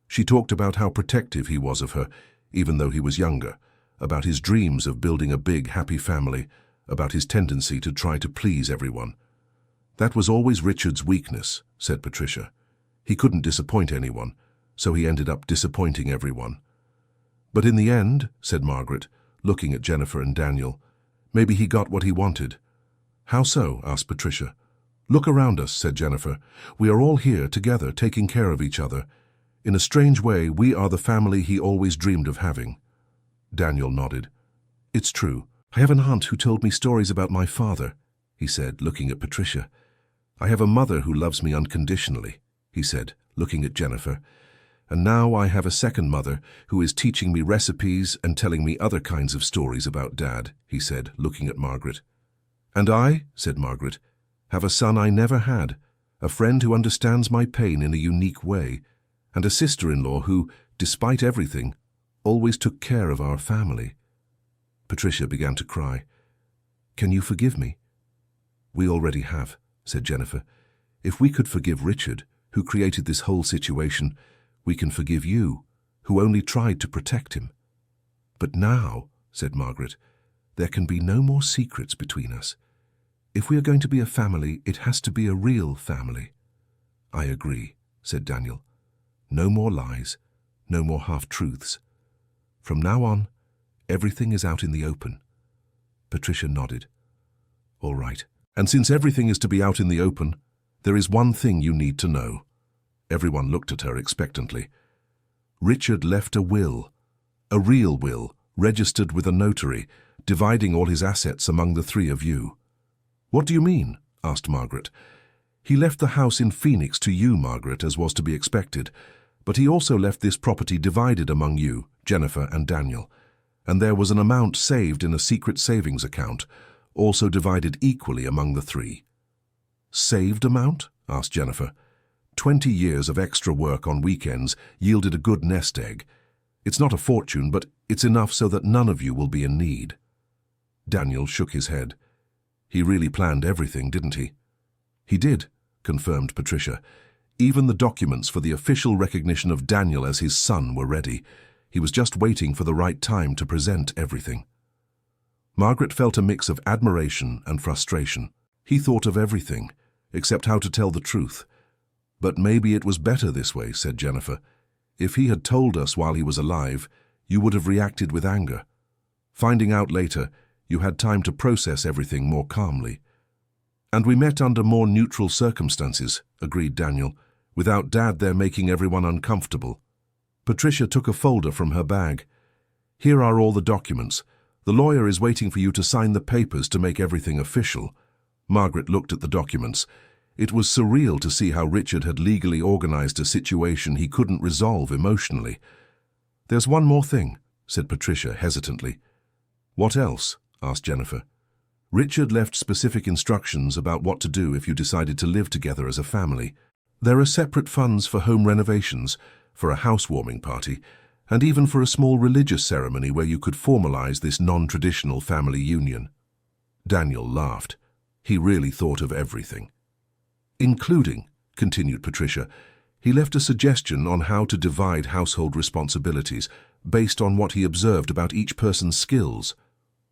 She talked about how protective he was of her, even though he was younger, about his dreams of building a big, happy family, about his tendency to try to please everyone. "That was always Richard's weakness," said Patricia. "He couldn't disappoint anyone, so he ended up disappointing everyone." "But in the end," said Margaret, looking at Jennifer and Daniel, "maybe he got what he wanted." "How so?" asked Patricia. "Look around us," said Jennifer. "We are all here together, taking care of each other. In a strange way, we are the family he always dreamed of having. Daniel nodded. It's true. I have an aunt who told me stories about my father, he said, looking at Patricia. I have a mother who loves me unconditionally, he said, looking at Jennifer. And now I have a second mother who is teaching me recipes and telling me other kinds of stories about Dad, he said, looking at Margaret. And I, said Margaret, have a son I never had, a friend who understands my pain in a unique way, and a sister-in-law who, despite everything, always took care of our family. Patricia began to cry. Can you forgive me? We already have, said Jennifer. If we could forgive Richard, who created this whole situation, we can forgive you, who only tried to protect him. But now, said Margaret, there can be no more secrets between us. If we are going to be a family, it has to be a real family. I agree, said Daniel. No more lies, no more half-truths. From now on, everything is out in the open. Patricia nodded. All right. And since everything is to be out in the open, there is one thing you need to know. Everyone looked at her expectantly. Richard left a will, a real will, registered with a notary, dividing all his assets among the three of you. What do you mean? Asked Margaret. He left the house in Phoenix to you, Margaret, as was to be expected, but he also left this property divided among you, Jennifer and Daniel, and there was an amount saved in a secret savings account, also divided equally among the three. Saved amount? Asked Jennifer. 20 years of extra work on weekends yielded a good nest egg. It's not a fortune, but it's enough so that none of you will be in need. Daniel shook his head. He really planned everything, didn't he? He did, confirmed Patricia. Even the documents for the official recognition of Daniel as his son were ready. He was just waiting for the right time to present everything. Margaret felt a mix of admiration and frustration. He thought of everything, except how to tell the truth. But maybe it was better this way, said Jennifer. If he had told us while he was alive, you would have reacted with anger. Finding out later, you had time to process everything more calmly. And we met under more neutral circumstances, agreed Daniel, without Dad there making everyone uncomfortable. Patricia took a folder from her bag. Here are all the documents. The lawyer is waiting for you to sign the papers to make everything official. Margaret looked at the documents. It was surreal to see how Richard had legally organized a situation he couldn't resolve emotionally. There's one more thing, said Patricia hesitantly. What else? Asked Jennifer. Richard left specific instructions about what to do if you decided to live together as a family. There are separate funds for home renovations, for a housewarming party, and even for a small religious ceremony where you could formalize this non-traditional family union. Daniel laughed. He really thought of everything. Including, continued Patricia, he left a suggestion on how to divide household responsibilities based on what he observed about each person's skills.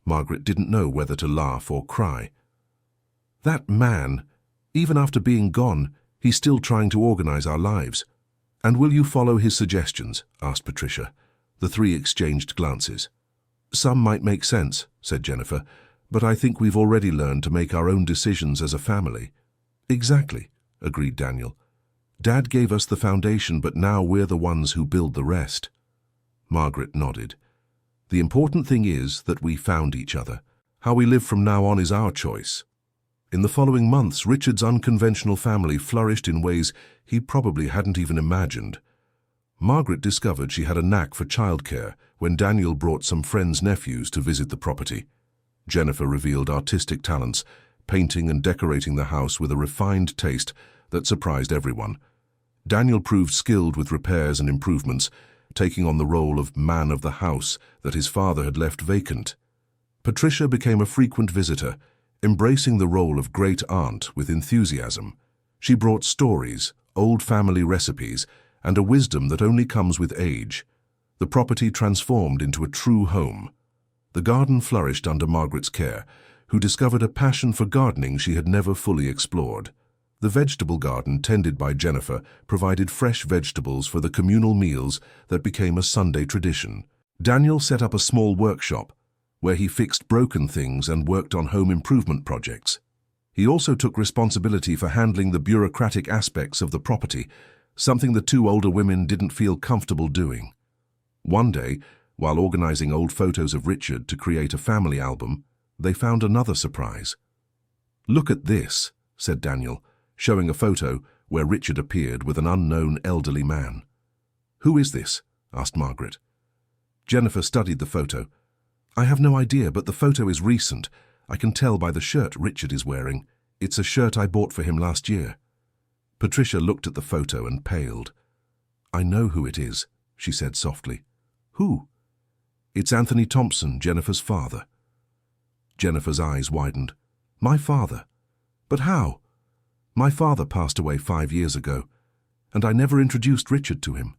Margaret didn't know whether to laugh or cry. That man, even after being gone, he's still trying to organize our lives. And will you follow his suggestions? Asked Patricia. The three exchanged glances. Some might make sense, said Jennifer, but I think we've already learned to make our own decisions as a family. Exactly, agreed Daniel. Dad gave us the foundation, but now we're the ones who build the rest. Margaret nodded. The important thing is that we found each other. How we live from now on is our choice. In the following months, Richard's unconventional family flourished in ways he probably hadn't even imagined. Margaret discovered she had a knack for childcare when Daniel brought some friends' nephews to visit the property. Jennifer revealed artistic talents, painting and decorating the house with a refined taste that surprised everyone. Daniel proved skilled with repairs and improvements, taking on the role of man of the house that his father had left vacant. Patricia became a frequent visitor, embracing the role of great aunt with enthusiasm. She brought stories, old family recipes, and a wisdom that only comes with age. The property transformed into a true home. The garden flourished under Margaret's care, who discovered a passion for gardening she had never fully explored. The vegetable garden, tended by Jennifer, provided fresh vegetables for the communal meals that became a Sunday tradition. Daniel set up a small workshop, where he fixed broken things and worked on home improvement projects. He also took responsibility for handling the bureaucratic aspects of the property, something the two older women didn't feel comfortable doing. One day, while organizing old photos of Richard to create a family album, they found another surprise. "Look at this," said Daniel, showing a photo where Richard appeared with an unknown elderly man. "Who is this?" asked Margaret. Jennifer studied the photo. "I have no idea, but the photo is recent. I can tell by the shirt Richard is wearing. It's a shirt I bought for him last year." Patricia looked at the photo and paled. "I know who it is," she said softly. "Who?" "It's Anthony Thompson, Jennifer's father." Jennifer's eyes widened. "My father? But how? My father passed away 5 years ago, and I never introduced Richard to him."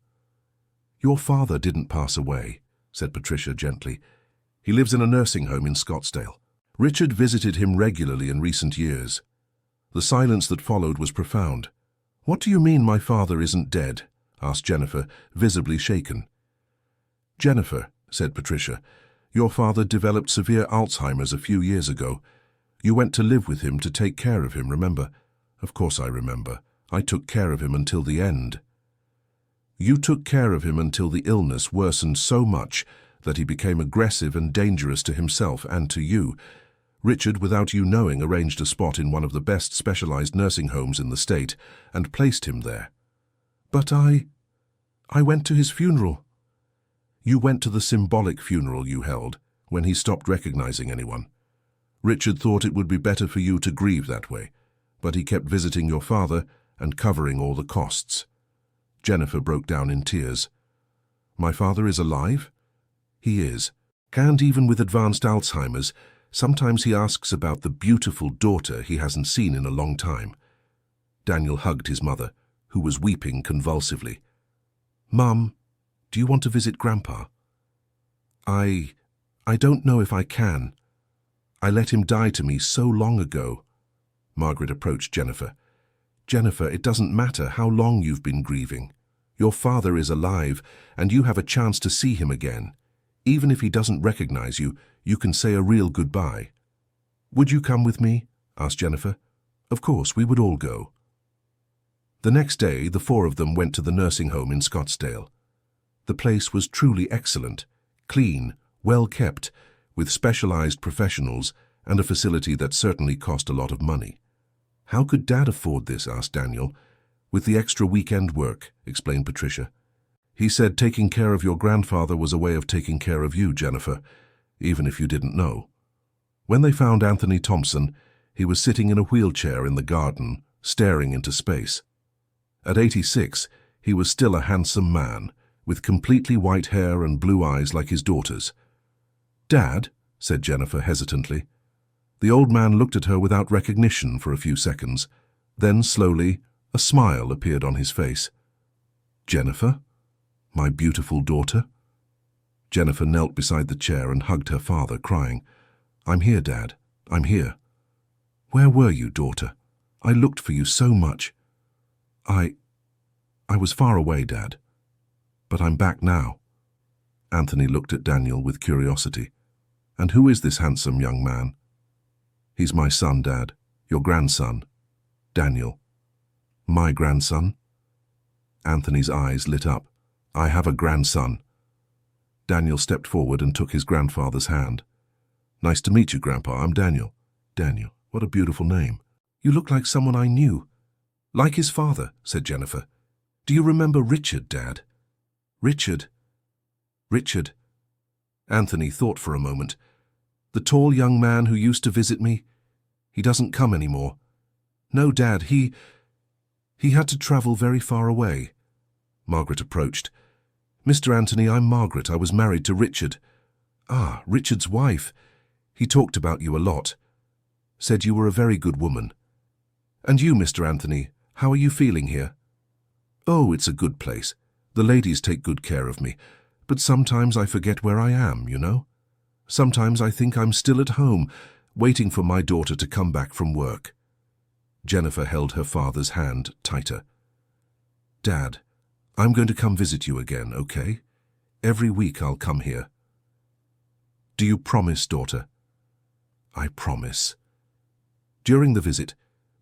"Your father didn't pass away," said Patricia gently. "He lives in a nursing home in Scottsdale. Richard visited him regularly in recent years." The silence that followed was profound. "What do you mean my father isn't dead?" asked Jennifer, visibly shaken. "Jennifer," said Patricia, "your father developed severe Alzheimer's a few years ago. You went to live with him to take care of him, remember?" "Of course I remember. I took care of him until the end." "You took care of him until the illness worsened so much that he became aggressive and dangerous to himself and to you. Richard, without you knowing, arranged a spot in one of the best specialized nursing homes in the state and placed him there." "But I went to his funeral." "You went to the symbolic funeral you held when he stopped recognizing anyone. Richard thought it would be better for you to grieve that way, but he kept visiting your father and covering all the costs." Jennifer broke down in tears. "My father is alive?" "He is. And even with advanced Alzheimer's, sometimes he asks about the beautiful daughter he hasn't seen in a long time." Daniel hugged his mother, who was weeping convulsively. "Mum, do you want to visit Grandpa?" I don't know if I can. I let him die to me so long ago." Margaret approached Jennifer. "Jennifer, it doesn't matter how long you've been grieving. Your father is alive, and you have a chance to see him again. Even if he doesn't recognize you, you can say a real goodbye." "Would you come with me?" asked Jennifer. "Of course, we would all go." The next day, the four of them went to the nursing home in Scottsdale. The place was truly excellent, clean, well kept, with specialized professionals and a facility that certainly cost a lot of money. "How could Dad afford this?" asked Daniel. "With the extra weekend work," explained Patricia. "He said taking care of your grandfather was a way of taking care of you, Jennifer, even if you didn't know." When they found Anthony Thompson, he was sitting in a wheelchair in the garden, staring into space. At 86, he was still a handsome man, with completely white hair and blue eyes like his daughter's. "Dad," said Jennifer hesitantly. The old man looked at her without recognition for a few seconds. Then, slowly, a smile appeared on his face. "Jennifer? My beautiful daughter?" Jennifer knelt beside the chair and hugged her father, crying, "I'm here, Dad. I'm here." "Where were you, daughter? I looked for you so much." I was far away, Dad. But I'm back now." Anthony looked at Daniel with curiosity. "And who is this handsome young man?" "He's my son, Dad. Your grandson." "Daniel." "My grandson?" Anthony's eyes lit up. "I have a grandson." Daniel stepped forward and took his grandfather's hand. "Nice to meet you, Grandpa. I'm Daniel." "Daniel, what a beautiful name. You look like someone I knew." "Like his father," said Jennifer. "Do you remember Richard, Dad?" "Richard? Richard?" Anthony thought for a moment. "The tall young man who used to visit me? He doesn't come anymore." "No, Dad, he had to travel very far away." Margaret approached. "Mr. Anthony, I'm Margaret. I was married to Richard." "Ah, Richard's wife. He talked about you a lot. Said you were a very good woman. And you, Mr. Anthony, how are you feeling here?" "Oh, it's a good place. The ladies take good care of me. But sometimes I forget where I am, you know? Sometimes I think I'm still at home, waiting for my daughter to come back from work." Jennifer held her father's hand tighter. "Dad, I'm going to come visit you again, okay? Every week I'll come here." "Do you promise, daughter?" "I promise." During the visit,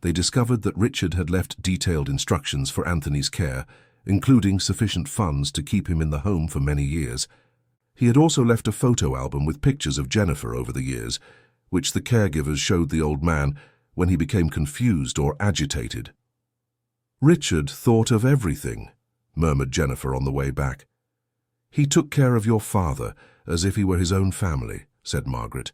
They discovered that Richard had left detailed instructions for Anthony's care, including sufficient funds to keep him in the home for many years. He had also left a photo album with pictures of Jennifer over the years, which the caregivers showed the old man when he became confused or agitated. "Richard thought of everything," murmured Jennifer on the way back. "He took care of your father as if he were his own family," said Margaret.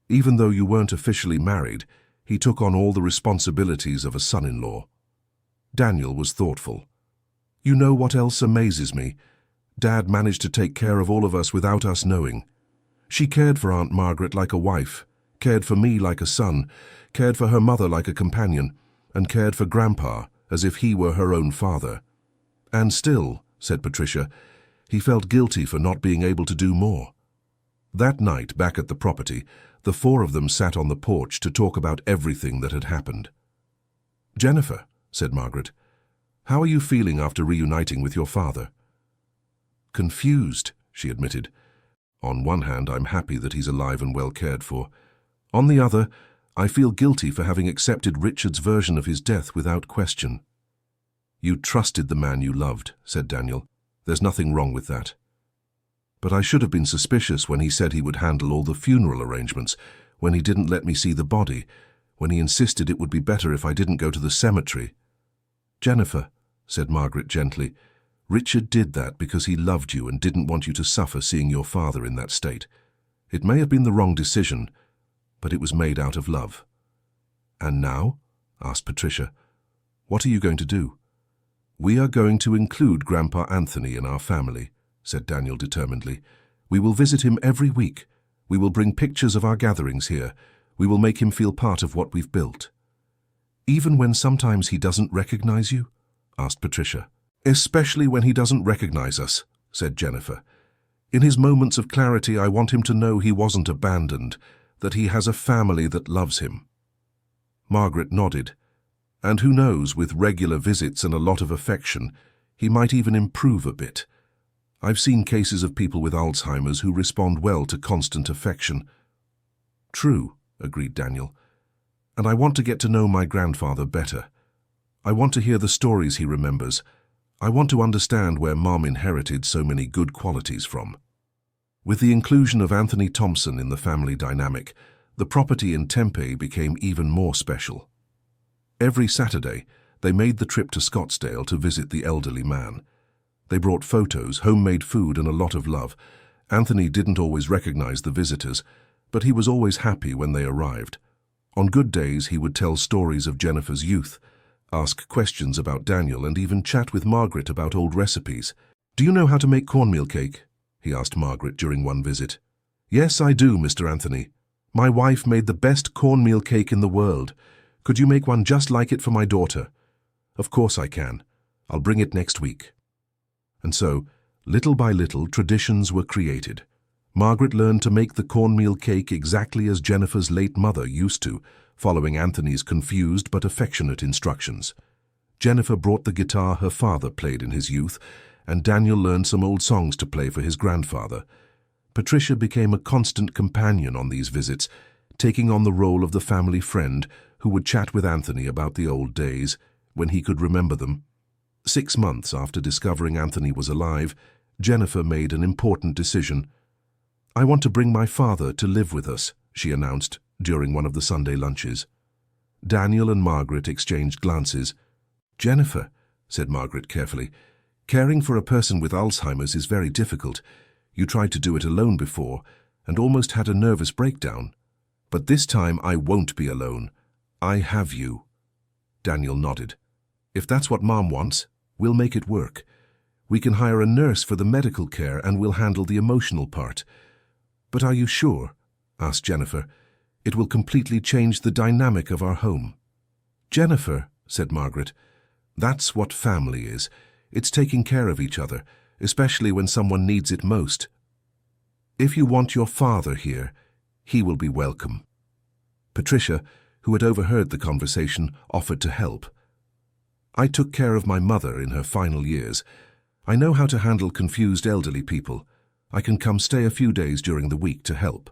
"Even though you weren't officially married, he took on all the responsibilities of a son-in-law." Daniel was thoughtful. "You know what else amazes me? Dad managed to take care of all of us without us knowing. She cared for Aunt Margaret like a wife, cared for me like a son, cared for her mother like a companion, and cared for Grandpa as if he were her own father. And still," said Patricia, "he felt guilty for not being able to do more." That night, back at the property, the four of them sat on the porch to talk about everything that had happened. "Jennifer," said Margaret, "how are you feeling after reuniting with your father?" "Confused," she admitted. "On one hand, I'm happy that he's alive and well cared for. On the other, I feel guilty for having accepted Richard's version of his death without question." "You trusted the man you loved," said Daniel. "There's nothing wrong with that. But I should have been suspicious when he said he would handle all the funeral arrangements, when he didn't let me see the body, when he insisted it would be better if I didn't go to the cemetery." "Jennifer," said Margaret gently, "Richard did that because he loved you and didn't want you to suffer seeing your father in that state. It may have been the wrong decision, but it was made out of love." "And now?" asked Patricia. "What are you going to do?" "We are going to include Grandpa Anthony in our family," said Daniel determinedly. "We will visit him every week. We will bring pictures of our gatherings here. We will make him feel part of what we've built." "Even when sometimes he doesn't recognize you?" asked Patricia. "Especially when he doesn't recognize us," said Jennifer. "In his moments of clarity, I want him to know he wasn't abandoned, that he has a family that loves him." Margaret nodded. "And who knows, with regular visits and a lot of affection, he might even improve a bit. I've seen cases of people with Alzheimer's who respond well to constant affection." "True," agreed Daniel. "And I want to get to know my grandfather better. I want to hear the stories he remembers. I want to understand where Mom inherited so many good qualities from." With the inclusion of Anthony Thompson in the family dynamic, the property in Tempe became even more special. Every Saturday, they made the trip to Scottsdale to visit the elderly man. They brought photos, homemade food, and a lot of love. Anthony didn't always recognize the visitors, but he was always happy when they arrived. On good days, he would tell stories of Jennifer's youth, ask questions about Daniel, and even chat with Margaret about old recipes. "Do you know how to make cornmeal cake?" he asked Margaret during one visit. "Yes, I do, Mr. Anthony. My wife made the best cornmeal cake in the world. Could you make one just like it for my daughter?" "Of course I can. I'll bring it next week." And so, little by little, traditions were created. Margaret learned to make the cornmeal cake exactly as Jennifer's late mother used to, following Anthony's confused but affectionate instructions. Jennifer brought the guitar her father played in his youth, and Daniel learned some old songs to play for his grandfather. Patricia became a constant companion on these visits, taking on the role of the family friend who would chat with Anthony about the old days, when he could remember them. 6 months after discovering Anthony was alive, Jennifer made an important decision. "I want to bring my father to live with us," she announced during one of the Sunday lunches. Daniel and Margaret exchanged glances. "Jennifer," said Margaret carefully, "caring for a person with Alzheimer's is very difficult. You tried to do it alone before and almost had a nervous breakdown. But this time I won't be alone. I have you." Daniel nodded. "If that's what Mom wants, we'll make it work. We can hire a nurse for the medical care and we'll handle the emotional part." "But are you sure?" asked Jennifer. "It will completely change the dynamic of our home." "Jennifer," said Margaret, "that's what family is. It's taking care of each other, especially when someone needs it most. If you want your father here, he will be welcome." Patricia, who had overheard the conversation, offered to help. "I took care of my mother in her final years. I know how to handle confused elderly people. I can come stay a few days during the week to help."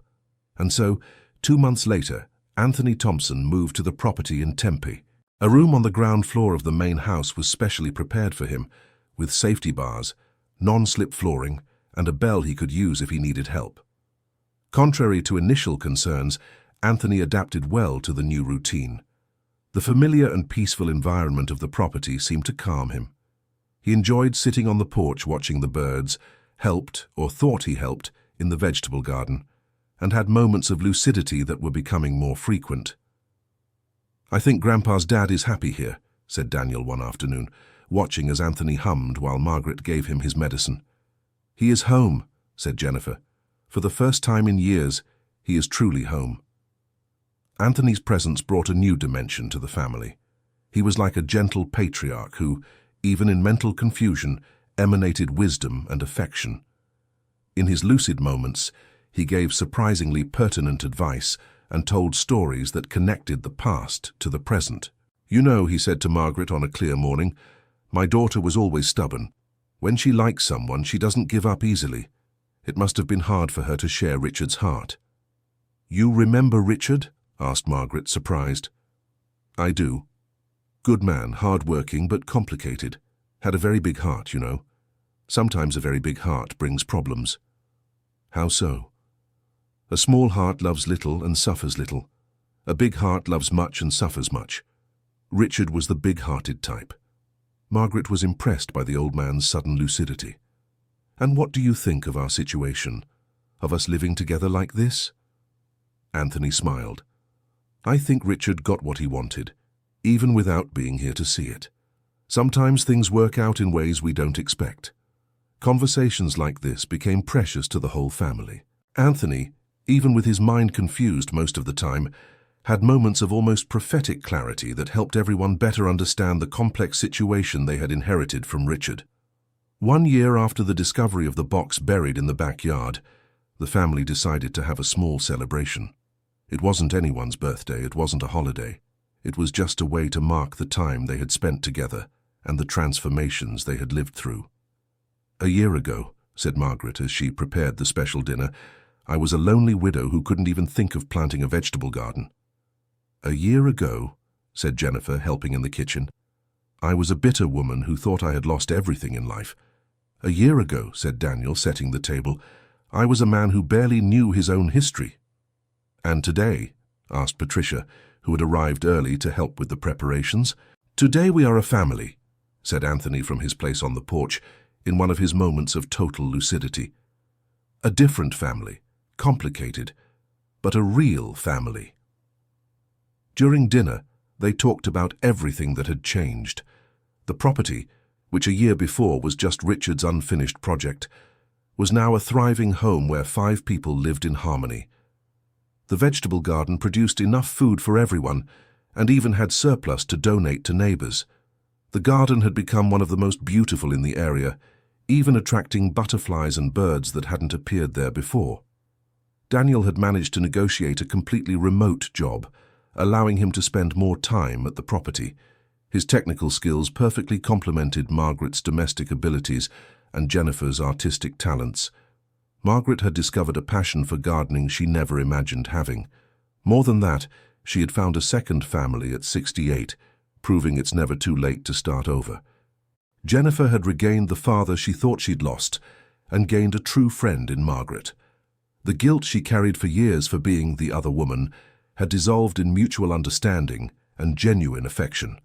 And so, 2 months later, Anthony Thompson moved to the property in Tempe. A room on the ground floor of the main house was specially prepared for him, with safety bars, non-slip flooring, and a bell he could use if he needed help. Contrary to initial concerns, Anthony adapted well to the new routine. The familiar and peaceful environment of the property seemed to calm him. He enjoyed sitting on the porch watching the birds, helped, or thought he helped, in the vegetable garden, and had moments of lucidity that were becoming more frequent. "I think Grandpa's dad is happy here," said Daniel one afternoon, watching as Anthony hummed while Margaret gave him his medicine. "He is home," said Jennifer. "For the first time in years, he is truly home." Anthony's presence brought a new dimension to the family. He was like a gentle patriarch who, even in mental confusion, emanated wisdom and affection. In his lucid moments, he gave surprisingly pertinent advice and told stories that connected the past to the present. "You know," he said to Margaret on a clear morning, "my daughter was always stubborn. When she likes someone, she doesn't give up easily. It must have been hard for her to share Richard's heart." "You remember Richard?" asked Margaret, surprised. "I do. Good man, hard-working but complicated. Had a very big heart, you know. Sometimes a very big heart brings problems." "How so?" "A small heart loves little and suffers little. A big heart loves much and suffers much. Richard was the big-hearted type." Margaret was impressed by the old man's sudden lucidity. "And what do you think of our situation? Of us living together like this?" Anthony smiled. "I think Richard got what he wanted, even without being here to see it. Sometimes things work out in ways we don't expect." Conversations like this became precious to the whole family. Anthony, even with his mind confused most of the time, had moments of almost prophetic clarity that helped everyone better understand the complex situation they had inherited from Richard. 1 year after the discovery of the box buried in the backyard, the family decided to have a small celebration. It wasn't anyone's birthday, it wasn't a holiday. It was just a way to mark the time they had spent together and the transformations they had lived through. "A year ago," said Margaret as she prepared the special dinner, "I was a lonely widow who couldn't even think of planting a vegetable garden." "A year ago," said Jennifer, helping in the kitchen, "I was a bitter woman who thought I had lost everything in life." "A year ago," said Daniel, setting the table, "I was a man who barely knew his own history." "And today?" asked Patricia, who had arrived early to help with the preparations. "Today we are a family," said Anthony from his place on the porch, in one of his moments of total lucidity. "A different family, complicated, but a real family." During dinner, they talked about everything that had changed. The property, which a year before was just Richard's unfinished project, was now a thriving home where 5 people lived in harmony. The vegetable garden produced enough food for everyone and even had surplus to donate to neighbors. The garden had become one of the most beautiful in the area, even attracting butterflies and birds that hadn't appeared there before. Daniel had managed to negotiate a completely remote job, allowing him to spend more time at the property. His technical skills perfectly complemented Margaret's domestic abilities and Jennifer's artistic talents. Margaret had discovered a passion for gardening she never imagined having. More than that, she had found a second family at 68, proving it's never too late to start over. Jennifer had regained the father she thought she'd lost and gained a true friend in Margaret. The guilt she carried for years for being the other woman had dissolved in mutual understanding and genuine affection.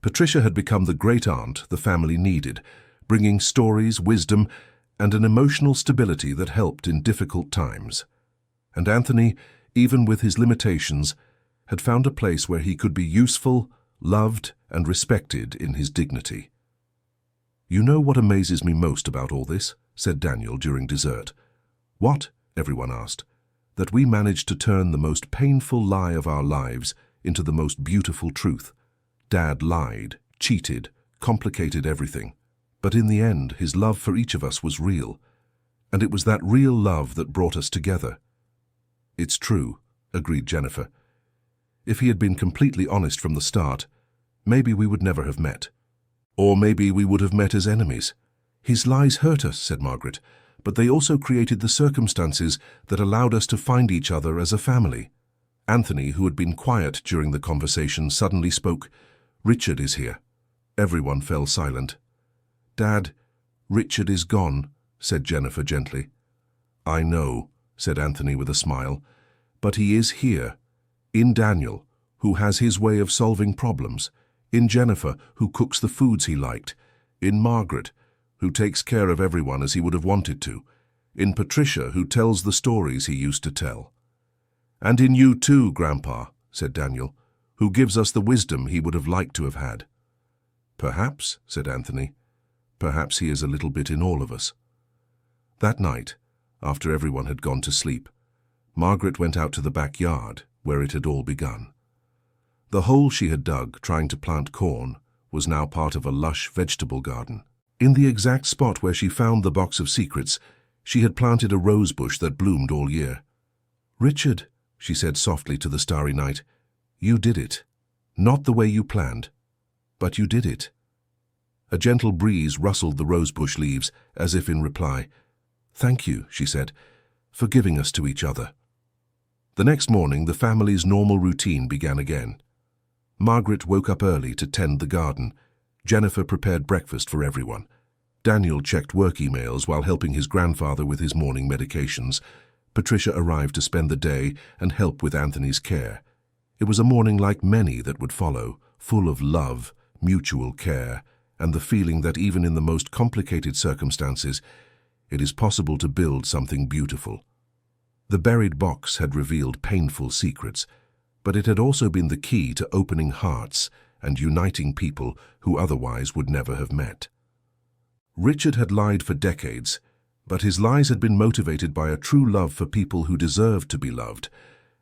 Patricia had become the great aunt the family needed, bringing stories, wisdom, and an emotional stability that helped in difficult times. And Anthony, even with his limitations, had found a place where he could be useful, loved, and respected in his dignity. "You know what amazes me most about all this?" said Daniel during dessert. "What?" everyone asked. "That we managed to turn the most painful lie of our lives into the most beautiful truth. Dad lied, cheated, complicated everything. But in the end, his love for each of us was real. And it was that real love that brought us together." "It's true," agreed Jennifer. "If he had been completely honest from the start, maybe we would never have met. Or maybe we would have met as enemies." "His lies hurt us," said Margaret, "but they also created the circumstances that allowed us to find each other as a family." Anthony, who had been quiet during the conversation, suddenly spoke. "Richard is here." Everyone fell silent. "Dad, Richard is gone," said Jennifer gently. "I know," said Anthony with a smile, "but he is here. In Daniel, who has his way of solving problems. In Jennifer, who cooks the foods he liked. In Margaret, who takes care of everyone as he would have wanted to. In Patricia, who tells the stories he used to tell. And in you too, Grandpa," said Daniel, "who gives us the wisdom he would have liked to have had." "Perhaps," said Anthony, "perhaps he is a little bit in all of us." That night, after everyone had gone to sleep, Margaret went out to the backyard where it had all begun. The hole she had dug trying to plant corn was now part of a lush vegetable garden. In the exact spot where she found the box of secrets, she had planted a rose bush that bloomed all year. "Richard," she said softly to the starry night, "you did it. Not the way you planned, but you did it." A gentle breeze rustled the rosebush leaves, as if in reply. "Thank you," she said, "for giving us to each other." The next morning, the family's normal routine began again. Margaret woke up early to tend the garden. Jennifer prepared breakfast for everyone. Daniel checked work emails while helping his grandfather with his morning medications. Patricia arrived to spend the day and help with Anthony's care. It was a morning like many that would follow, full of love, mutual care, and the feeling that even in the most complicated circumstances, it is possible to build something beautiful. The buried box had revealed painful secrets, but it had also been the key to opening hearts and uniting people who otherwise would never have met. Richard had lied for decades, but his lies had been motivated by a true love for people who deserved to be loved,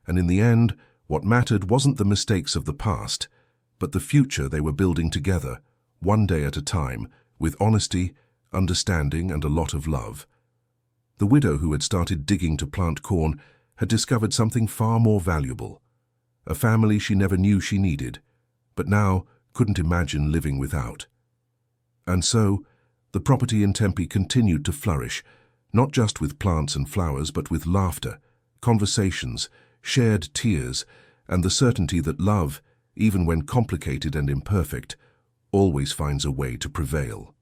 and in the end, what mattered wasn't the mistakes of the past, but the future they were building together, one day at a time, with honesty, understanding, and a lot of love. The widow who had started digging to plant corn had discovered something far more valuable, a family she never knew she needed, but now couldn't imagine living without. And so, the property in Tempe continued to flourish, not just with plants and flowers, but with laughter, conversations, shared tears, and the certainty that love, even when complicated and imperfect, always finds a way to prevail.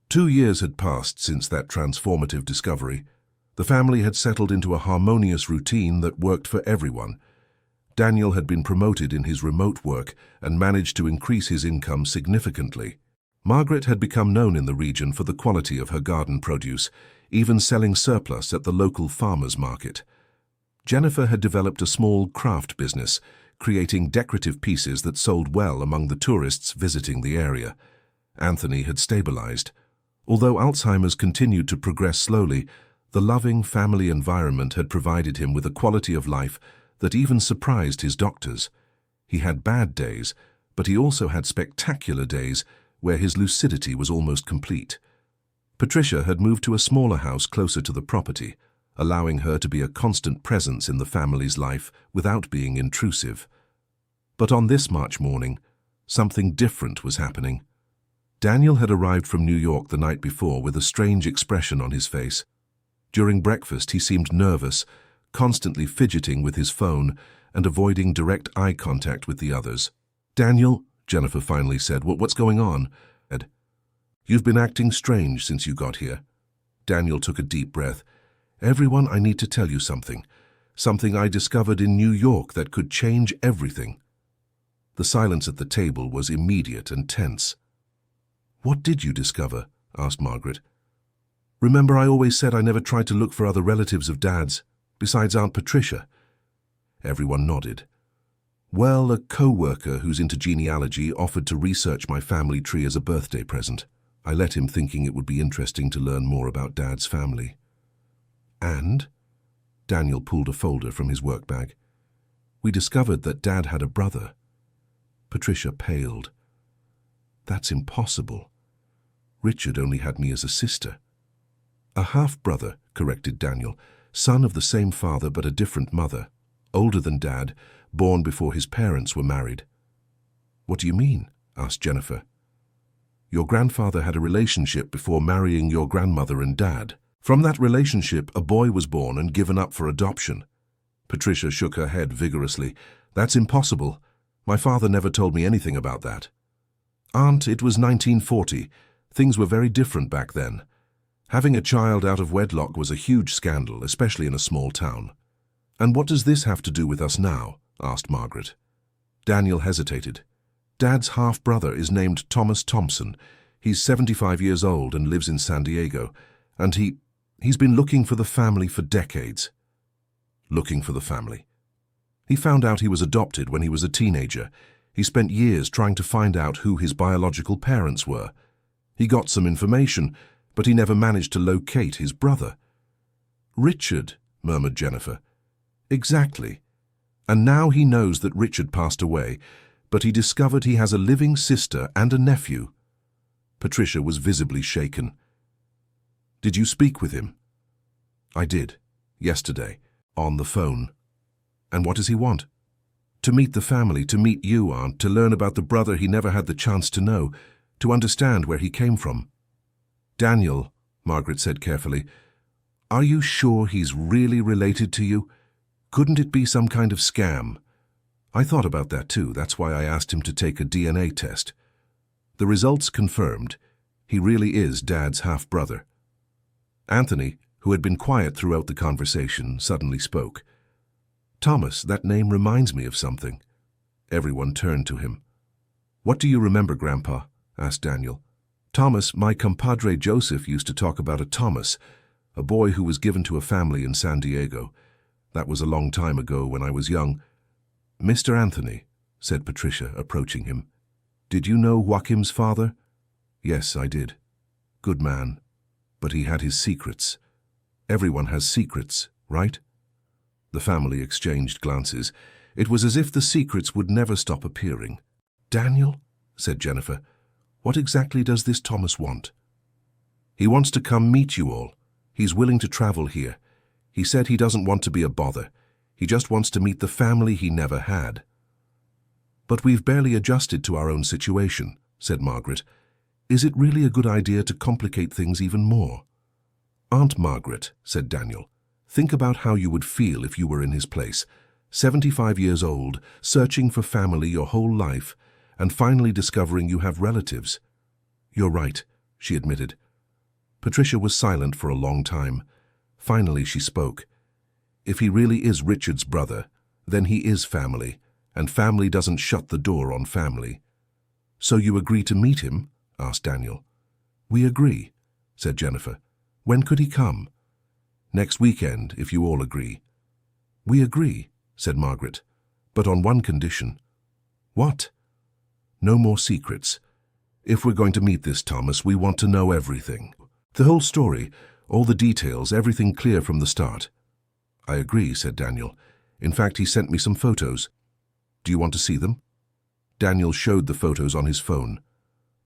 2 years had passed since that transformative discovery. The family had settled into a harmonious routine that worked for everyone. Daniel had been promoted in his remote work and managed to increase his income significantly. Margaret had become known in the region for the quality of her garden produce, even selling surplus at the local farmers' market. Jennifer had developed a small craft business, creating decorative pieces that sold well among the tourists visiting the area. Anthony had stabilized. Although Alzheimer's continued to progress slowly, the loving family environment had provided him with a quality of life that even surprised his doctors. He had bad days, but he also had spectacular days where his lucidity was almost complete. Patricia had moved to a smaller house closer to the property, allowing her to be a constant presence in the family's life without being intrusive. But on this March morning, something different was happening. Daniel had arrived from New York the night before with a strange expression on his face. During breakfast, he seemed nervous, constantly fidgeting with his phone and avoiding direct eye contact with the others. "Daniel," Jennifer finally said, "what's going on?" Ed, "You've been acting strange since you got here." Daniel took a deep breath. "Everyone, I need to tell you something. Something I discovered in New York that could change everything." The silence at the table was immediate and tense. "What did you discover?" asked Margaret. "Remember, I always said I never tried to look for other relatives of Dad's, besides Aunt Patricia?" Everyone nodded. "Well, a co-worker who's into genealogy offered to research my family tree as a birthday present. I let him, thinking it would be interesting to learn more about Dad's family." "And?" Daniel pulled a folder from his work bag. "We discovered that Dad had a brother." Patricia paled. "That's impossible. Richard only had me as a sister." "A half-brother," corrected Daniel, "son of the same father but a different mother, older than Dad, born before his parents were married." "What do you mean?" asked Jennifer. "Your grandfather had a relationship before marrying your grandmother and Dad. From that relationship, a boy was born and given up for adoption. Patricia shook her head vigorously. That's impossible. My father never told me anything about that. Aunt, it was 1940. Things were very different back then. Having a child out of wedlock was a huge scandal, especially in a small town. And what does this have to do with us now? Asked Margaret. Daniel hesitated. Dad's half-brother is named Thomas Thompson. He's 75 years old and lives in San Diego. And he's been looking for the family for decades. Looking for the family. He found out he was adopted when he was a teenager. He spent years trying to find out who his biological parents were. He got some information, but he never managed to locate his brother. Richard, murmured Jennifer. Exactly. And now he knows that Richard passed away, but he discovered he has a living sister and a nephew. Patricia was visibly shaken. Did you speak with him? I did, yesterday, on the phone. And what does he want? To meet the family, to meet you, Aunt, to learn about the brother he never had the chance to know, to understand where he came from. Daniel, Margaret said carefully, are you sure he's really related to you? Couldn't it be some kind of scam? I thought about that too. That's why I asked him to take a DNA test. The results confirmed he really is Dad's half-brother. Anthony, who had been quiet throughout the conversation, suddenly spoke. Thomas, that name reminds me of something. Everyone turned to him. What do you remember, Grandpa? Asked Daniel. Thomas, my compadre Joseph used to talk about a Thomas, a boy who was given to a family in San Diego. That was a long time ago when I was young. Mr. Anthony, said Patricia, approaching him. Did you know Joachim's father? Yes, I did. Good man. But he had his secrets. Everyone has secrets, right? The family exchanged glances. It was as if the secrets would never stop appearing. Daniel, said Jennifer, what exactly does this Thomas want? He wants to come meet you all. He's willing to travel here. He said he doesn't want to be a bother. He just wants to meet the family he never had. But we've barely adjusted to our own situation, said Margaret. Is it really a good idea to complicate things even more? Aunt Margaret, said Daniel, think about how you would feel if you were in his place, 75 years old, searching for family your whole life, and finally discovering you have relatives. You're right, she admitted. Patricia was silent for a long time. Finally she spoke. If he really is Richard's brother, then he is family, and family doesn't shut the door on family. So you agree to meet him? Asked Daniel. We agree, said Jennifer. When could he come? Next weekend, if you all agree. We agree, said Margaret, but on one condition. What? No more secrets. If we're going to meet this Thomas, we want to know everything. The whole story, all the details, everything clear from the start. I agree, said Daniel. In fact, he sent me some photos. Do you want to see them? Daniel showed the photos on his phone.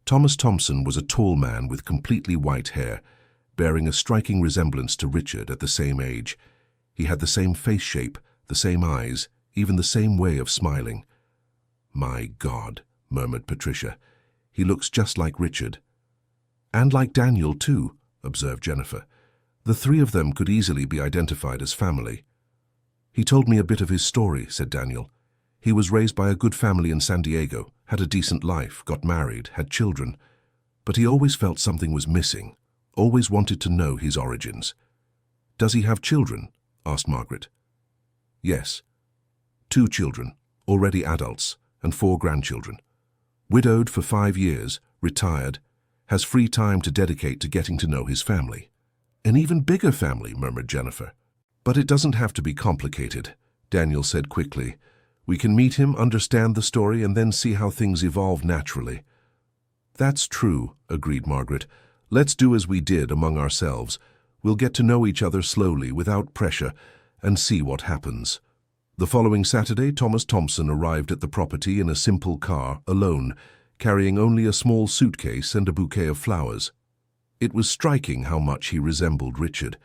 Thomas Thompson was a tall man with completely white hair, bearing a striking resemblance to Richard at the same age. He had the same face shape, the same eyes, even the same way of smiling. My God, murmured Patricia. He looks just like Richard. And like Daniel, too, observed Jennifer. The three of them could easily be identified as family. He told me a bit of his story, said Daniel. He was raised by a good family in San Diego, had a decent life, got married, had children. But he always felt something was missing, always wanted to know his origins. Does he have children? Asked Margaret. Yes. 2 children, already adults, and 4 grandchildren. Widowed for 5 years, retired, has free time to dedicate to getting to know his family. An even bigger family, murmured Jennifer. But it doesn't have to be complicated, Daniel said quickly. We can meet him, understand the story, and then see how things evolve naturally. That's true, agreed Margaret. Let's do as we did among ourselves. We'll get to know each other slowly, without pressure, and see what happens. The following Saturday, Thomas Thompson arrived at the property in a simple car, alone, carrying only a small suitcase and a bouquet of flowers. It was striking how much he resembled Richard,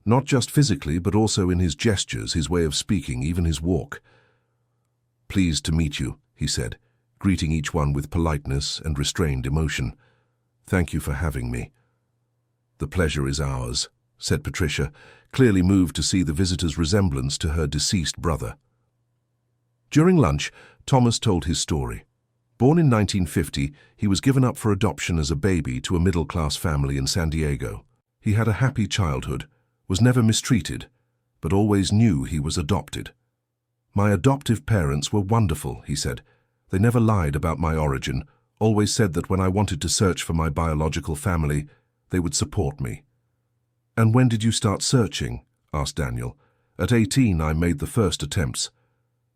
not just physically, but also in his gestures, his way of speaking, even his walk. Pleased to meet you, he said, greeting each one with politeness and restrained emotion. Thank you for having me. The pleasure is ours, said Patricia, clearly moved to see the visitor's resemblance to her deceased brother. During lunch, Thomas told his story. Born in 1950, he was given up for adoption as a baby to a middle-class family in San Diego. He had a happy childhood, was never mistreated, but always knew he was adopted. "My adoptive parents were wonderful," he said. "They never lied about my origin, always said that when I wanted to search for my biological family, they would support me." "And when did you start searching?" asked Daniel. "At 18, I made the first attempts.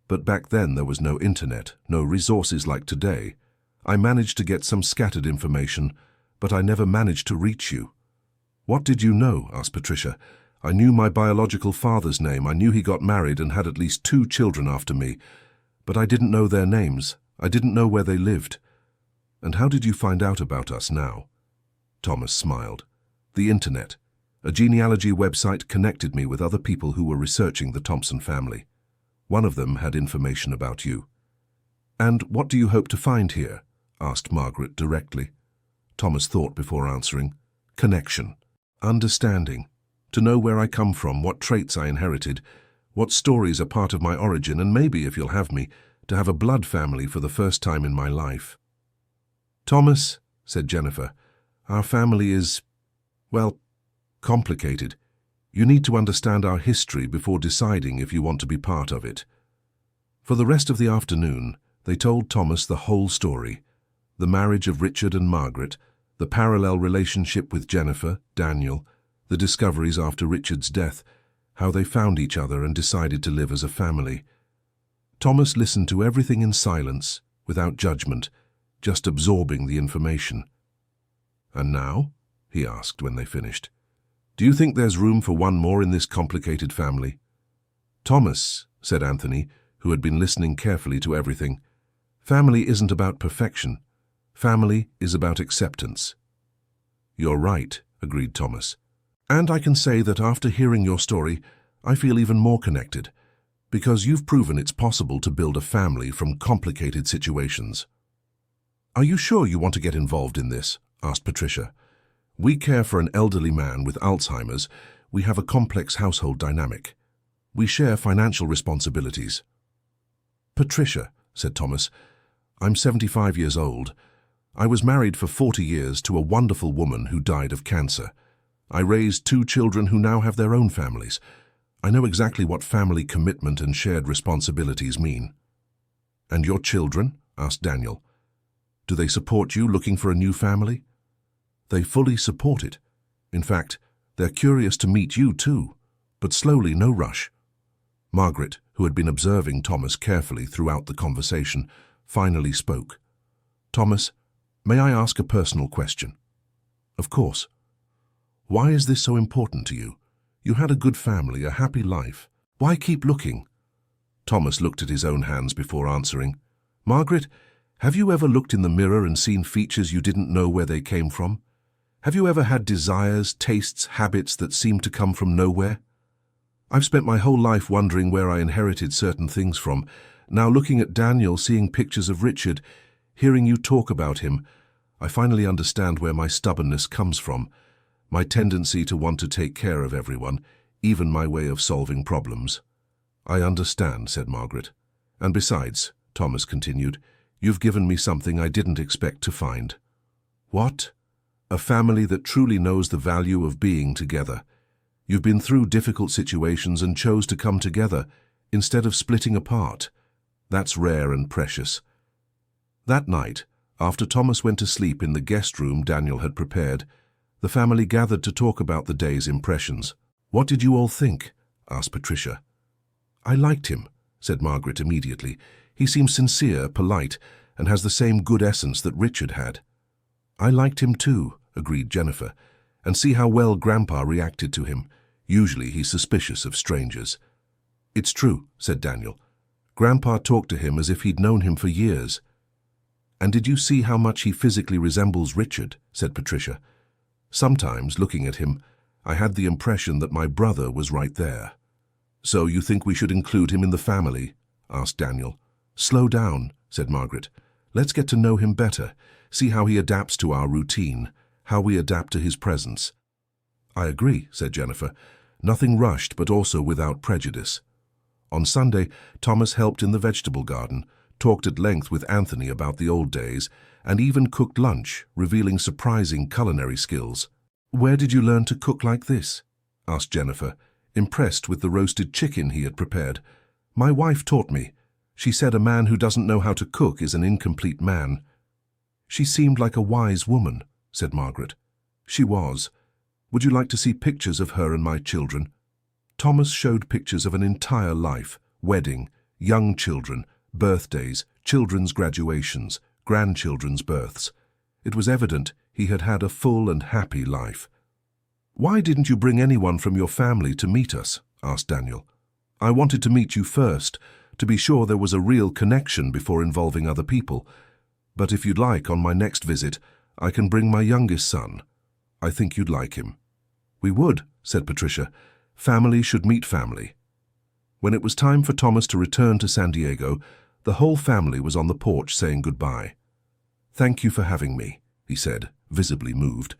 But back then there was no internet, no resources like today. I managed to get some scattered information, but I never managed to reach you." "What did you know?" asked Patricia. "I knew my biological father's name. I knew he got married and had at least 2 children after me. But I didn't know their names. I didn't know where they lived." "And how did you find out about us now?" Thomas smiled. "The internet. A genealogy website connected me with other people who were researching the Thompson family. One of them had information about you." "And what do you hope to find here?" asked Margaret directly. Thomas thought before answering. "Connection. Understanding. To know where I come from, what traits I inherited, what stories are part of my origin, and maybe, if you'll have me, to have a blood family for the first time in my life." "Thomas," said Jennifer, "our family is, well, complicated. You need to understand our history before deciding if you want to be part of it." For the rest of the afternoon, they told Thomas the whole story: the marriage of Richard and Margaret, the parallel relationship with Jennifer, Daniel, the discoveries after Richard's death, how they found each other and decided to live as a family. Thomas listened to everything in silence, without judgment, just absorbing the information. "And now?" he asked when they finished. "Do you think there's room for one more in this complicated family?" "Thomas," said Anthony, who had been listening carefully to everything, "family isn't about perfection. Family is about acceptance." "You're right," agreed Thomas. "And I can say that after hearing your story, I feel even more connected, because you've proven it's possible to build a family from complicated situations." "Are you sure you want to get involved in this?" asked Patricia. "We care for an elderly man with Alzheimer's. We have a complex household dynamic. We share financial responsibilities." "Patricia," said Thomas, "I'm 75 years old. I was married for 40 years to a wonderful woman who died of cancer. I raised 2 children who now have their own families. I know exactly what family commitment and shared responsibilities mean." "And your children?" asked Daniel. "Do they support you looking for a new family?" "They fully support it. In fact, they're curious to meet you too, but slowly, no rush." Margaret, who had been observing Thomas carefully throughout the conversation, finally spoke. "Thomas, may I ask a personal question?" "Of course." "Why is this so important to you? You had a good family, a happy life. Why keep looking?" Thomas looked at his own hands before answering. "Margaret, have you ever looked in the mirror and seen features you didn't know where they came from? Have you ever had desires, tastes, habits that seemed to come from nowhere? I've spent my whole life wondering where I inherited certain things from. Now looking at Daniel, seeing pictures of Richard, hearing you talk about him, I finally understand where my stubbornness comes from, my tendency to want to take care of everyone, even my way of solving problems." "I understand," said Margaret. "And besides," Thomas continued, "you've given me something I didn't expect to find." "What?" "A family that truly knows the value of being together. You've been through difficult situations and chose to come together instead of splitting apart. That's rare and precious." That night, after Thomas went to sleep in the guest room Daniel had prepared, the family gathered to talk about the day's impressions. "What did you all think?" asked Patricia. "I liked him," said Margaret immediately. "He seems sincere, polite, and has the same good essence that Richard had." "I liked him too," agreed Jennifer. "And see how well Grandpa reacted to him. Usually he's suspicious of strangers." "It's true," said Daniel. "Grandpa talked to him as if he'd known him for years." "And did you see how much he physically resembles Richard?" said Patricia. "Sometimes, looking at him, I had the impression that my brother was right there." "So you think we should include him in the family?" asked Daniel. "Slow down," said Margaret. "Let's get to know him better, see how he adapts to our routine, how we adapt to his presence." "I agree," said Jennifer. nothing rushed but also without prejudice. On Sunday, Thomas helped in the vegetable garden, talked at length with Anthony about the old days, and even cooked lunch, revealing surprising culinary skills. "Where did you learn to cook like this?" asked Jennifer, impressed with the roasted chicken he had prepared. "My wife taught me. She said a man who doesn't know how to cook is an incomplete man." "She seemed like a wise woman," said Margaret. "She was. Would you like to see pictures of her and my children?" Thomas showed pictures of an entire life: wedding, young children, birthdays, children's graduations, grandchildren's births. It was evident he had had a full and happy life. "Why didn't you bring anyone from your family to meet us?" asked Daniel. "I wanted to meet you first, to be sure there was a real connection before involving other people. But if you'd like, on my next visit, I can bring my youngest son. I think you'd like him." "We would," said Patricia. "Family should meet family." When it was time for Thomas to return to San Diego, the whole family was on the porch saying goodbye. "Thank you for having me," he said, visibly moved.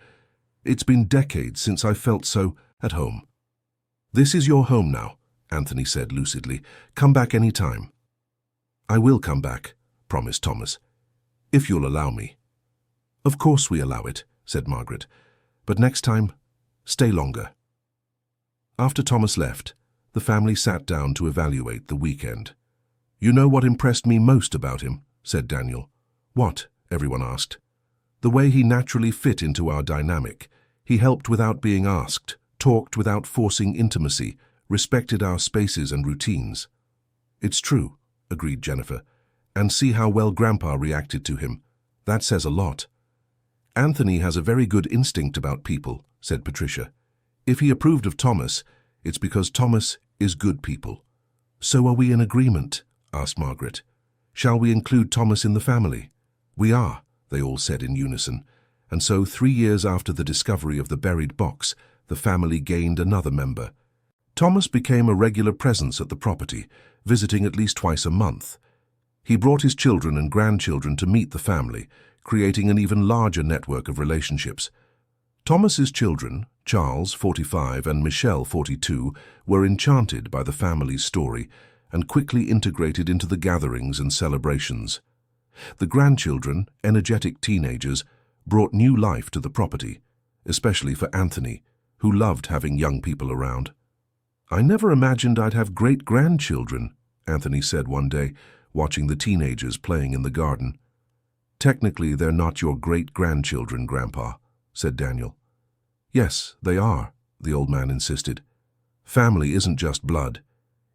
"It's been decades since I felt so at home." "This is your home now," Anthony said lucidly. "Come back any time." "I will come back," promised Thomas, "if you'll allow me." "Of course we allow it," said Margaret. "But next time, stay longer." After Thomas left, the family sat down to evaluate the weekend. "You know what impressed me most about him?" said Daniel. "What?" everyone asked. "The way he naturally fit into our dynamic. He helped without being asked, talked without forcing intimacy, respected our spaces and routines." "It's true," agreed Jennifer. "And see how well Grandpa reacted to him. That says a lot." "Anthony has a very good instinct about people," said Patricia. "If he approved of Thomas, it's because Thomas is good people." "So are we in agreement?" asked Margaret. "Shall we include Thomas in the family?" "We are," they all said in unison. And so 3 years after the discovery of the buried box, the family gained another member. Thomas became a regular presence at the property, visiting at least twice a month. He brought his children and grandchildren to meet the family, creating an even larger network of relationships. Thomas's children, Charles, 45, and Michelle, 42, were enchanted by the family's story and quickly integrated into the gatherings and celebrations. The grandchildren, energetic teenagers, brought new life to the property, especially for Anthony, who loved having young people around. "I never imagined I'd have great-grandchildren," Anthony said one day, watching the teenagers playing in the garden. "Technically, they're not your great-grandchildren, Grandpa," said Daniel. "Yes, they are," the old man insisted. "Family isn't just blood.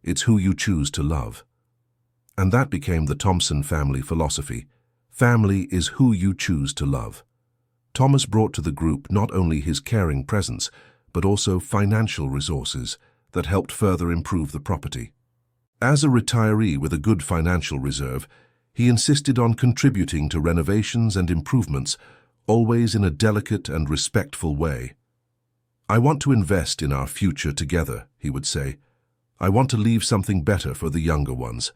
It's who you choose to love." And that became the Thompson family philosophy. Family is who you choose to love. Thomas brought to the group not only his caring presence, but also financial resources that helped further improve the property. As a retiree with a good financial reserve, he insisted on contributing to renovations and improvements, always in a delicate and respectful way. "I want to invest in our future together," he would say. "I want to leave something better for the younger ones."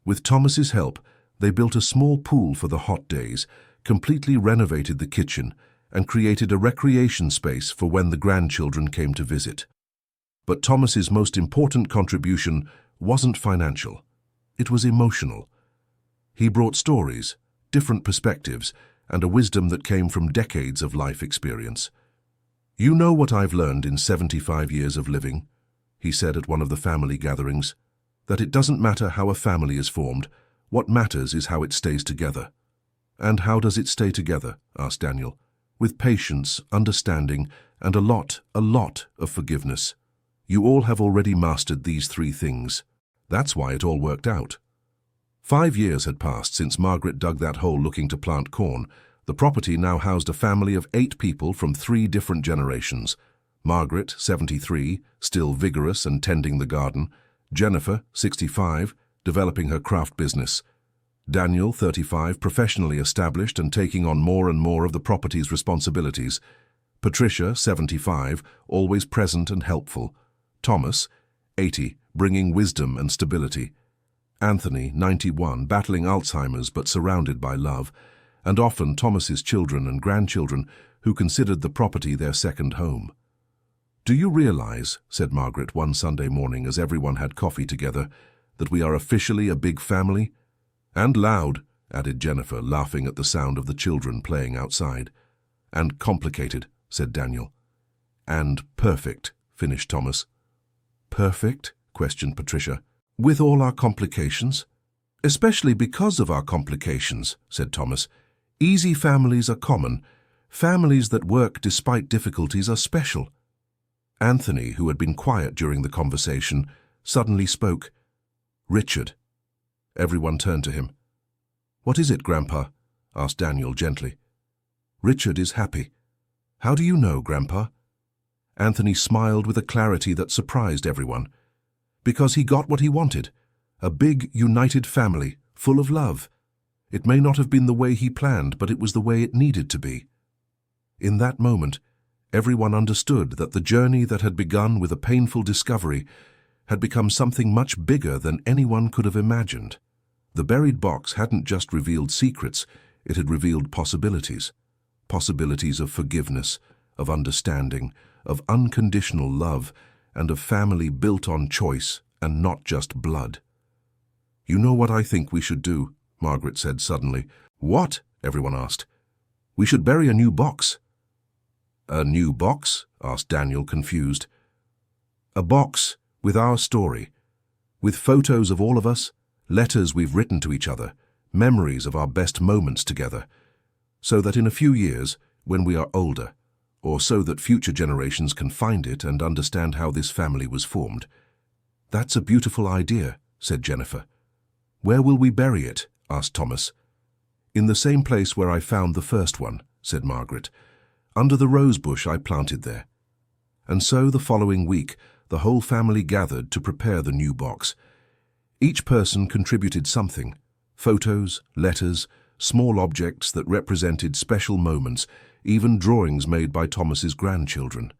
With Thomas's help, they built a small pool for the hot days, completely renovated the kitchen, and created a recreation space for when the grandchildren came to visit. But Thomas's most important contribution wasn't financial. It was emotional. He brought stories, different perspectives, and a wisdom that came from decades of life experience. "You know what I've learned in 75 years of living," he said at one of the family gatherings, "that it doesn't matter how a family is formed. What matters is how it stays together." "And how does it stay together?" asked Daniel. "With patience, understanding, and a lot of forgiveness. You all have already mastered these 3 things. That's why it all worked out." 5 years had passed since Margaret dug that hole looking to plant corn. The property now housed a family of 8 people from 3 different generations. Margaret, 73, still vigorous and tending the garden. Jennifer, 65, developing her craft business. Daniel, 35, professionally established and taking on more and more of the property's responsibilities. Patricia, 75, always present and helpful. Thomas, 80, bringing wisdom and stability. Anthony, 91, battling Alzheimer's but surrounded by love. And often Thomas's children and grandchildren who considered the property their second home. "Do you realize," said Margaret one Sunday morning as everyone had coffee together, "that we are officially a big family?" "And loud," added Jennifer, laughing at the sound of the children playing outside. "And complicated," said Daniel. "And perfect," finished Thomas. "Perfect?" questioned Patricia. "With all our complications?" "Especially because of our complications," said Thomas. "Easy families are common. Families that work despite difficulties are special." Anthony, who had been quiet during the conversation, suddenly spoke. "Richard." Everyone turned to him. "What is it, Grandpa?" asked Daniel gently. "Richard is happy." "How do you know, Grandpa?" Anthony smiled with a clarity that surprised everyone. "Because he got what he wanted. A big, united family, full of love. It may not have been the way he planned, but it was the way it needed to be." In that moment, everyone understood that the journey that had begun with a painful discovery had become something much bigger than anyone could have imagined. The buried box hadn't just revealed secrets, it had revealed possibilities. Possibilities of forgiveness, of understanding, of unconditional love, and of family built on choice and not just blood. "You know what I think we should do?" Margaret said suddenly. "What?" everyone asked. "We should bury a new box." "A new box?" asked Daniel, confused. "A box with our story, with photos of all of us, letters we've written to each other, memories of our best moments together, so that in a few years, when we are older, or so that future generations can find it and understand how this family was formed." "That's a beautiful idea," said Jennifer. "Where will we bury it?" asked Thomas. "In the same place where I found the first one," said Margaret. "Under the rose bush I planted there." And so the following week, the whole family gathered to prepare the new box. Each person contributed something: photos, letters, small objects that represented special moments, even drawings made by Thomas's grandchildren.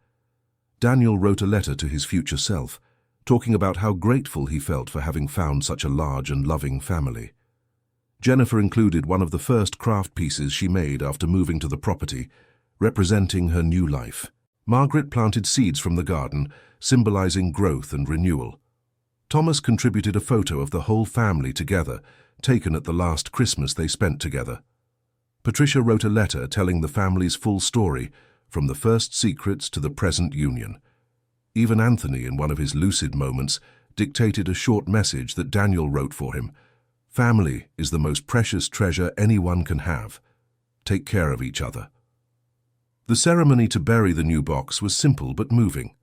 Daniel wrote a letter to his future self, talking about how grateful he felt for having found such a large and loving family. Jennifer included one of the first craft pieces she made after moving to the property, representing her new life. Margaret planted seeds from the garden, symbolizing growth and renewal. Thomas contributed a photo of the whole family together, taken at the last Christmas they spent together. Patricia wrote a letter telling the family's full story, from the first secrets to the present union. Even Anthony, in one of his lucid moments, dictated a short message that Daniel wrote for him. "Family is the most precious treasure anyone can have. Take care of each other." The ceremony to bury the new box was simple but moving.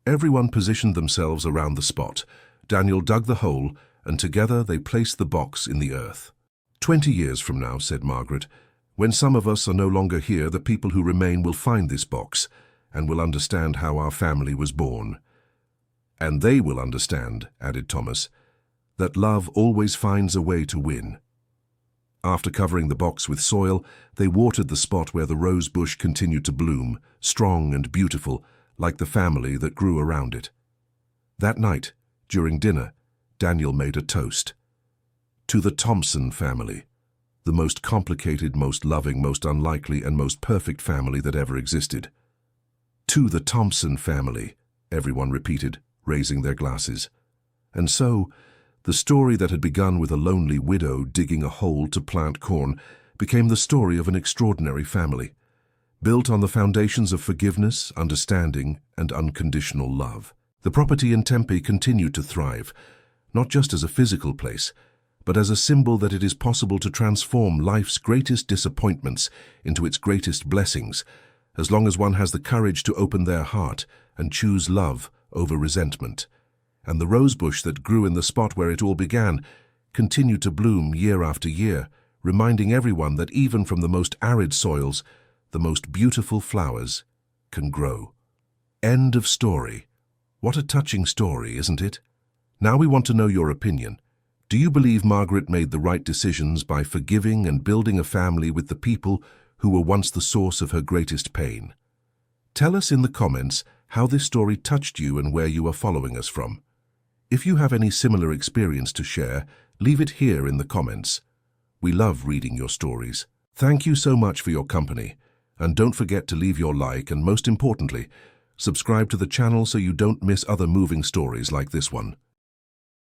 Everyone positioned themselves around the spot. Daniel dug the hole, and together they placed the box in the earth. 20 years from now," said Margaret, "when some of us are no longer here, the people who remain will find this box and will understand how our family was born." "And they will understand," added Thomas, "that love always finds a way to win." After covering the box with soil, they watered the spot where the rose bush continued to bloom, strong and beautiful, like the family that grew around it. That night, during dinner, Daniel made a toast. "To the Thompson family, the most complicated, most loving, most unlikely, and most perfect family that ever existed." "To the Thompson family," everyone repeated, raising their glasses. And so, the story that had begun with a lonely widow digging a hole to plant corn became the story of an extraordinary family, built on the foundations of forgiveness, understanding, and unconditional love. The property in Tempe continued to thrive, not just as a physical place, but as a symbol that it is possible to transform life's greatest disappointments into its greatest blessings, as long as one has the courage to open their heart and choose love over resentment. And the rosebush that grew in the spot where it all began continued to bloom year after year, reminding everyone that even from the most arid soils, the most beautiful flowers can grow. End of story. What a touching story, isn't it? Now we want to know your opinion. Do you believe Margaret made the right decisions by forgiving and building a family with the people who were once the source of her greatest pain? Tell us in the comments how this story touched you and where you are following us from. If you have any similar experience to share, leave it here in the comments. We love reading your stories. Thank you so much for your company, and don't forget to leave your like and, most importantly, Subscribe to the channel so you don't miss other moving stories like this one.